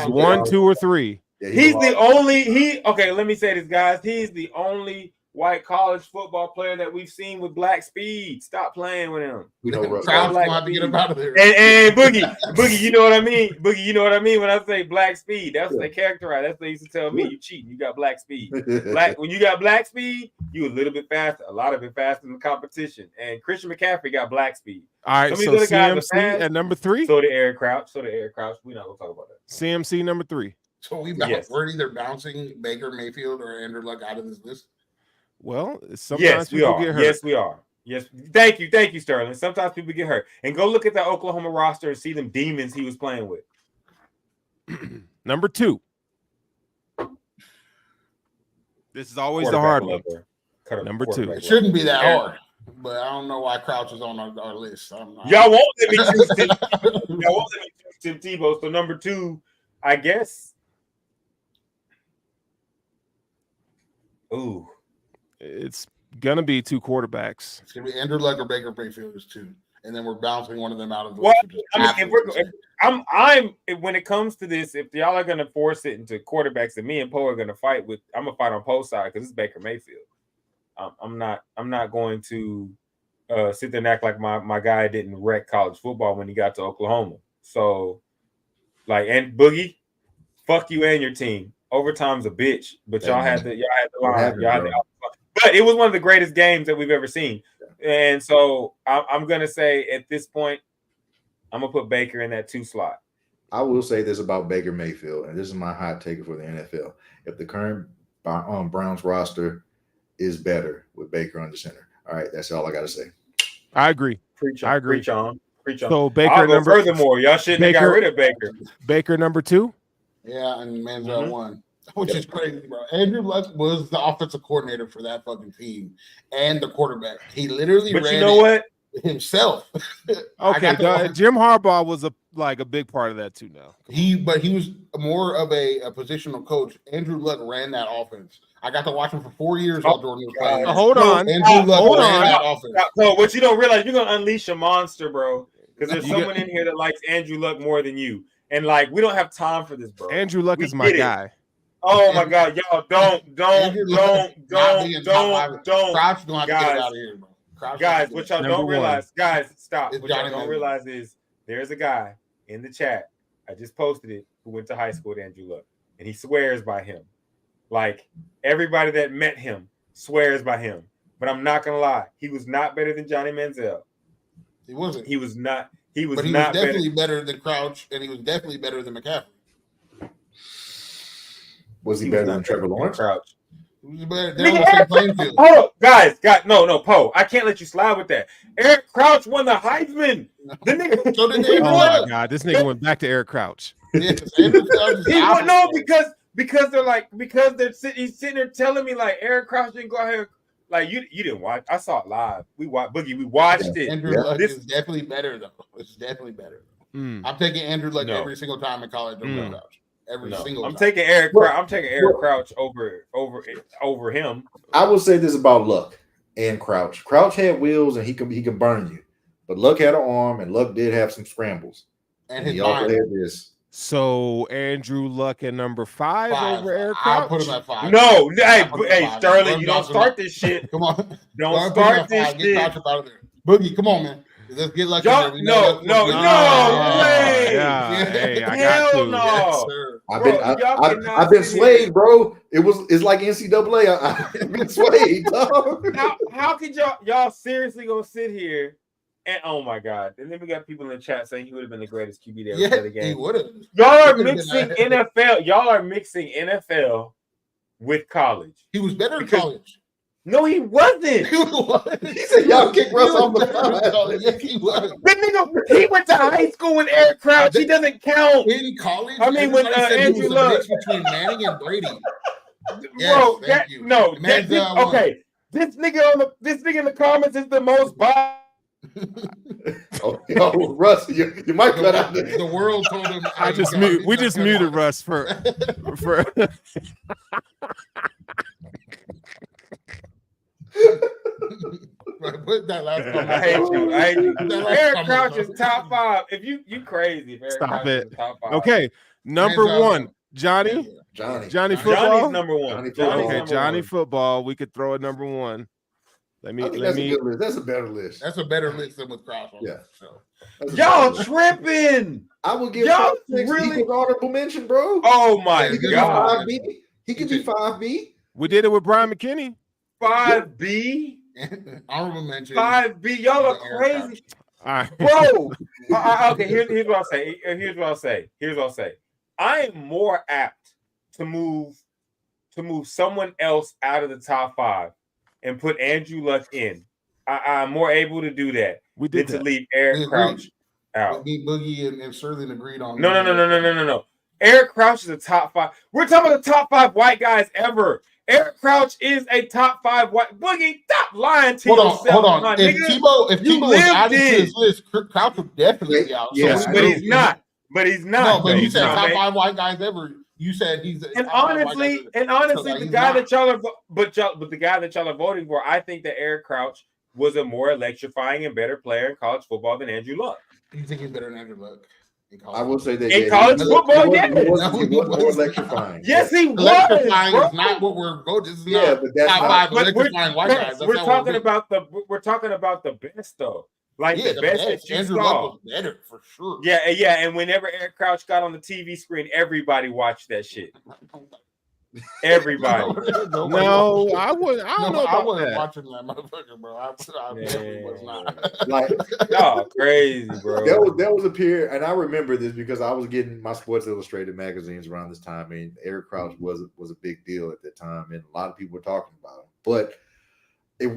1, 2, or 3. Yeah, he's the only okay. Let me say this, guys. He's the only white college football player that we've seen with black speed. Stop playing with him. We know Crowd's gonna have to get him out of there. And Boogie, you know what I mean? Boogie, you know what I mean when I say black speed. That's what they characterize. That's what they used to tell me. You cheating. You got black speed. When you got black speed, you a little bit faster. A lot of it faster than the competition. And Christian McCaffrey got black speed. All right, so CMC at number 3. So did Eric Crouch. We're not gonna talk about that. CMC number 3. So we're either bouncing Baker Mayfield or Andrew Luck out of this list. Well, sometimes people get hurt. Yes, we are. Yes, thank you, Sterling. Sometimes people get hurt. And go look at the Oklahoma roster and see them demons he was playing with. Number 2. This is always the hard one. Number 2. It shouldn't be that hard, but I don't know why Crouch is on our list. Y'all won't let me choose Tim Tebow. So number 2, I guess. Ooh. It's gonna be 2 quarterbacks. It's gonna be Andrew Luck or Baker Mayfield is 2, and then we're bouncing one of them out of the well, list. I mean, I'm when it comes to this, if y'all are gonna force it into quarterbacks, and me and Poe are gonna fight with, I'm gonna fight on Poe's side because it's Baker Mayfield. I'm not going to sit there and act like my guy didn't wreck college football when he got to Oklahoma. So, and Boogie, fuck you and your team. Overtime's a bitch, but y'all had the line. But it was one of the greatest games that we've ever seen. And so I'm going to say at this point, I'm going to put Baker in that 2 slot. I will say this about Baker Mayfield, and this is my hot take for the NFL. If the current Browns roster is better with Baker under center, all right, that's all I got to say. I agree. I agree. Preach on. So Baker furthermore, y'all shouldn't have got rid of Baker. Baker number 2? Yeah, and Manziel 1. Which is crazy, bro. Andrew Luck was the offensive coordinator for that fucking team and the quarterback. He literally ran himself. Okay, Jim Harbaugh was a big part of that too. Now but he was more of a positional coach. Andrew Luck ran that offense. I got to watch him for 4 years while Jordan was playing. Hold on, Andrew Luck ran that offense. No, what you don't realize, you're gonna unleash a monster, bro. Because there's someone in here that likes Andrew Luck more than you, and we don't have time for this, bro. Andrew Luck is my guy. Oh my God, y'all don't. Crouch gonna have to get out of here, bro. Guys, what y'all don't realize, guys, stop. What y'all don't realize is there's a guy in the chat. I just posted it who went to high school with Andrew Luck, and he swears by him. Everybody that met him swears by him. But I'm not gonna lie, he was not better than Johnny Manziel. He wasn't. He was not. He was definitely better than Crouch, and he was definitely better than McCaffrey. Was he better than Trevor Lawrence? Crouch. He was better. They're on the same playing field. Oh, guys, no, Poe. I can't let you slide with that. Eric Crouch won the Heisman. The nigga. So did they my God, this nigga went back to Eric Crouch. Because he's sitting there telling me Eric Crouch didn't go out here. You didn't watch. I saw it live. We watched Boogie. We watched it. Andrew Luck is definitely better though. It's definitely better. I'm taking Andrew Luck every single time in college over Crouch. Every single time. I'm taking Eric Crouch over him. I will say this about Luck and Crouch. Crouch had wheels and he can burn you, but Luck had an arm and Luck did have some scrambles. And he also had this. So Andrew Luck at number 5 over Eric Crouch. I'll put him at 5. No, hey Sterling, you don't start this shit. Come on, don't start this shit. Get Crouch out of there. Boogie, come on, man. Let's get lucky. No way. Yeah. Hey, I got to. No. Yes, sir. I've been swayed, bro. It's like NCAA. I've been swayed. How could y'all seriously gonna sit here and oh my God? And then we got people in the chat saying he would have been the greatest QB that ever played the game. He would have. Y'all are mixing NFL. Y'all are mixing NFL with college. He was better in college. No, he wasn't. He said, "Y'all kick Russ off the field." Yes, he was. He went to high school with Eric Crouch. He doesn't count in college. I mean, when Andrew Luck between Manning and Brady. Bro, okay. This nigga in the comments is the most biased. Russ, you might cut out the world told him. We just muted Russ for. Put that last comment. I hate you. I hate you. That last Eric comment, Crouch bro. is top 5. If you crazy, if Eric Stop Crouch it. is top 5. Okay, number Hands one, up. Johnny Johnny. football. Johnny's number 1. Johnny Johnny's football. Okay, number Johnny 1. football. We could throw it number 1. I think that's a good list. That's a better list. That's a better list than with Crouch. Yeah. So. That's a Y'all better list. tripping. I would give Y'all top 6 really- equal honorable mention, bro. Oh my Yeah, He could be God. 5B. He could be 5B. We did it with Brian McKinney. 5B. Honorable mention. 5B. Y'all are Eric crazy. All right. Bro. Okay, here's what I'll say. Here's what I'll say. I am more apt to move someone else out of the top 5 and put Andrew Luck in. I'm more able to do that We than did to that. leave Eric Crouch out. Me, Boogie, and Sterling agreed on. No. Eric Crouch is a top 5. We're talking about the top 5 white guys ever. Eric Crouch is a top 5 white. Boogie, stop lying to yourself. Hold on. my If nigga. Tebow was lived added to it. his list, Crouch would definitely be out. Yeah, So but he's not. But he's not. No, but though. you said No, top man. 5 white guys ever. You said he's And top 5 white honestly, guys ever. So, like, the he's guy not. that y'all are, but the guy that y'all are voting for, I think that Eric Crouch was a more electrifying and better player in college football than Andrew Luck. You think he's better than Andrew Luck? I will say that In college football, yes. He was more electrifying. Yes, he was. Electrifying bro. is not what we're going. This is Yeah, not but that's top not- 5 But electrifying white guys. That's We're not talking what we're talking about the best though, like yeah, the best that you Andrew saw. Luck was better for sure. Yeah. And whenever Eric Crouch got on the TV screen, everybody watched that shit. Everybody. No, I wouldn't. I don't know I about wasn't that. watching that motherfucker, bro. I definitely was not. Like Y'all crazy, bro. there was a period, and I remember this because I was getting my Sports Illustrated magazines around this time, and Eric Crouch was a big deal at that time, and a lot of people were talking about him. But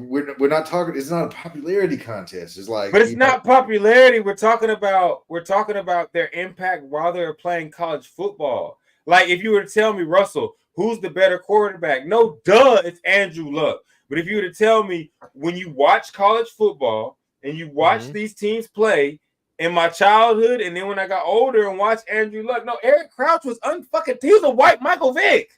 we're not talking. It's not a popularity contest. It's like, But it's not popularity. We're talking about their impact while they're playing college football. Like if you were to tell me, Russell, who's the better quarterback? No, it's Andrew Luck. But if you were to tell me when you watch college football and you watch these teams play in my childhood, and then when I got older and watched Andrew Luck, no, Eric Crouch was he was a white Michael Vick.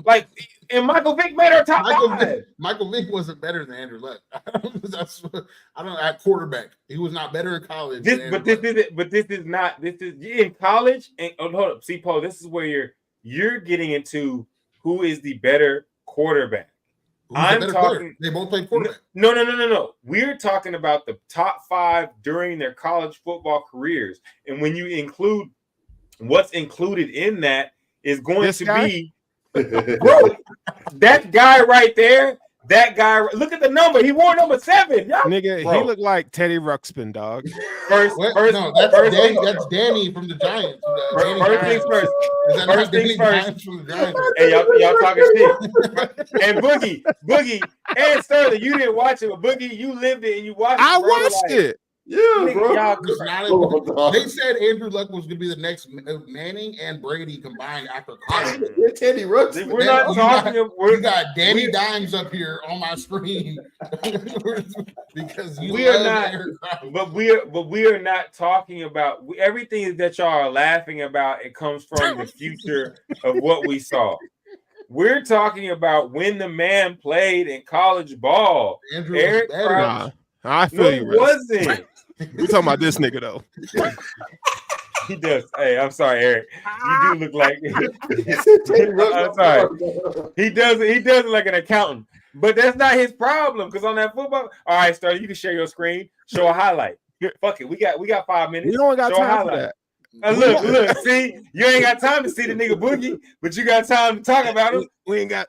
Like, and Michael Vick made our top 5. Michael Vick wasn't better than Andrew Luck. I don't at quarterback. He was not better in college. This is in college. And hold up, see, Paul, this is where you're getting into who is the better quarterback. I'm talking. They both played quarterback. No. We're talking about the top 5 during their college football careers, and when you include what's included in that is going to be. Bro, that guy right there, look at the number. He wore number 7. Nigga, bro. he looked like Teddy Ruxpin, dog. That's Danny from the Giants. First things first. Hey, y'all talking shit. And Boogie, and Sterling, you didn't watch it, but Boogie, you lived it and you watched it. I watched it. Yeah, Nigga, bro. They said Andrew Luck was going to be the next Manning and Brady combined after college. Teddy Rucks. We're not talking. You got Danny Dimes up here on my screen because we are not. But we are not talking about everything that y'all are laughing about. It comes from the future of what we saw. We're talking about when the man played in college ball. Andrew Eric was Crouch. I feel you, No, it wasn't. We talking about this nigga though. He does. Hey, I'm sorry, Eric. You do look like. I'm sorry. He does look like an accountant, but that's not his problem. Because on that football, all right, Star, you can share your screen, show a highlight. Fuck it, we got 5 minutes. We don't got Show a time for highlight. that. Look, see, you ain't got time to see the nigga Boogie, but you got time to talk about him. We ain't got.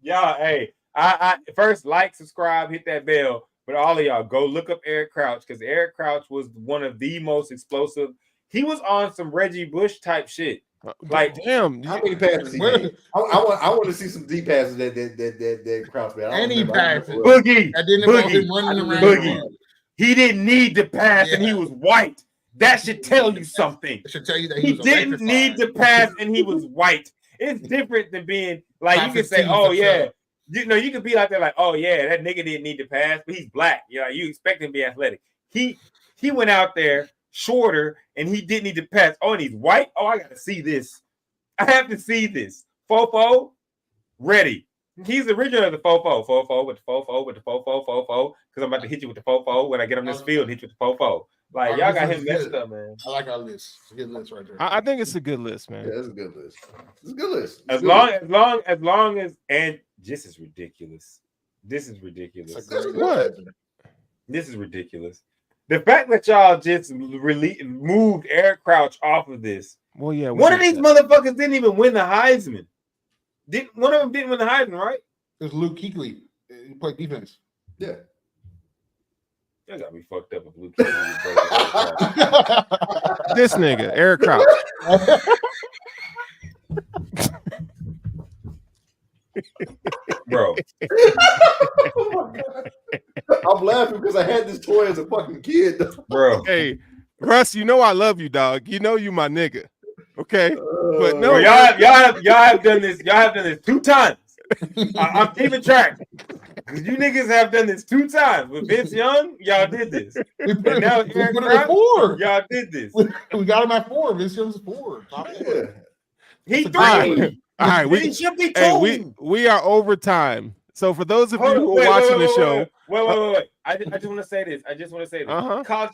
Y'all, hey, I first like, subscribe, hit that bell. But all of y'all, go look up Eric Crouch because Eric Crouch was one of the most explosive. He was on some Reggie Bush type shit. Like, damn, how many passes he made? I want to see some deep passes that Crouch made. Any passes. Boogie. That didn't involve him running around. Boogie. He didn't need to pass, and he was white. That should tell you something. It should tell you that he didn't need to pass, and he was white. It's different than being like you can say, "Oh yeah." You know, you could be out there like, oh yeah, that nigga didn't need to pass, but he's black. You know, you expect him to be athletic. He went out there shorter and he didn't need to pass. Oh, and he's white. Oh, I gotta see this. I have to see this. Fofo, ready. He's the original of the fofo with the fofo. Because I'm about to hit you with the fofo when I get on this field. Hit you with the fofo. Like y'all got him messed up, man. I like our list. It's a good list right there. I think it's a good list, man. Yeah, it's a good list. It's a good list. As long as and this is ridiculous. This is ridiculous. What? This is ridiculous. The fact that y'all just moved Eric Crouch off of this. Well, yeah. One of these motherfuckers didn't even win the Heisman. One of them didn't win the Heisman, right? It was Luke Kuechly. He played defense. Yeah. That got me fucked up with Luke Kuechly. This nigga, Eric Crouch. Bro. Oh my God. I'm laughing because I had this toy as a fucking kid, though. Bro. Hey, Russ, you know I love you, dog. You know you my nigga. Okay, but no, Bro, y'all have done this. Y'all have done this 2 times. I'm keeping track. You niggas have done this 2 times. With Vince Young, y'all did this. We put And now him Eric at Crouch, 4. y'all did this. We got him at 4. Vince Young's 4. Top 4. He 3. All right, He should be 2. hey, we are overtime. So for those of you who are watching the show, wait. I just want to say this. Uh-huh. College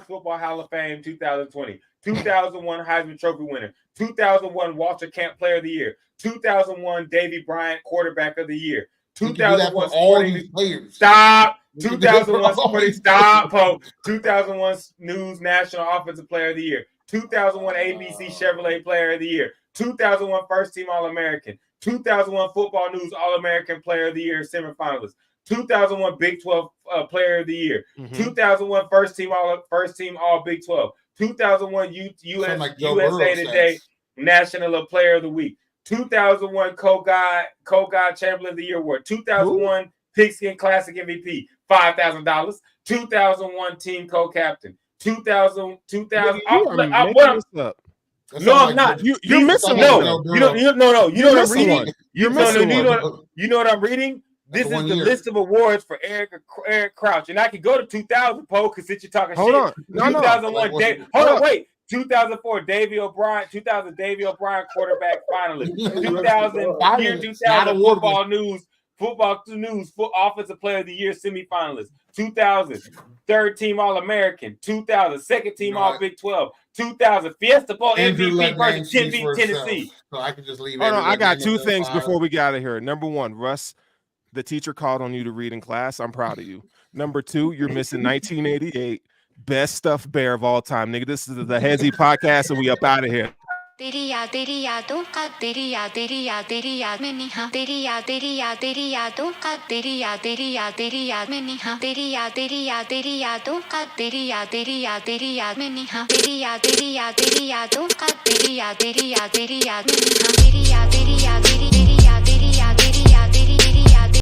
football Hall of Fame 2020, 2001 Heisman Trophy winner, 2001 Walter Camp Player of the Year, 2001 Davy Bryant Quarterback of the Year, 2001 all these players. Stop. 2001 Sporting Stop. 2001 News National Offensive Player of the Year, 2001 ABC Chevrolet Player of the Year, 2001 First Team All-American, 2001 Football News All-American Player of the Year semifinalist, 2001 Big 12 Player of the Year, 2001 First Team All Big 12, 2001 USA Today National Player of the Week, 2001 Co-God Champion of the Year Award, 2001 Pigskin Classic MVP, $5,000, 2001 Team Co-Captain, 2000. No, I'm not. You're missing no. one. You know what I'm reading. One. You're missing one. You know what I'm reading. This is the list of awards for Eric Crouch, and I can go to 2000, Poe, because since you're talking Hold shit. on. 2001. 2004 Davy O'Brien. 2000 Davy O'Brien quarterback finalist. 2000 Football News Offensive Player of the Year semifinalist. 2000 Third Team All American. 2000 Second Team All Big 12. 2000 Fiesta Bowl MVP versus Tennessee. So I can just leave. Hold on, I got 2 things before we get out of here. Number 1, Russ, the teacher called on you to read in class. I'm proud of you. Number 2, you're missing 1988 best stuffed bear of all time, nigga. This is the Hesi podcast, and we up out of here. तेरी यादों का तेरी याद में निहा तेरी यादों का तेरी याद में निहा तेरी यादों का तेरी याद में निहा तेरी यादों का तेरी याद में निहा तेरी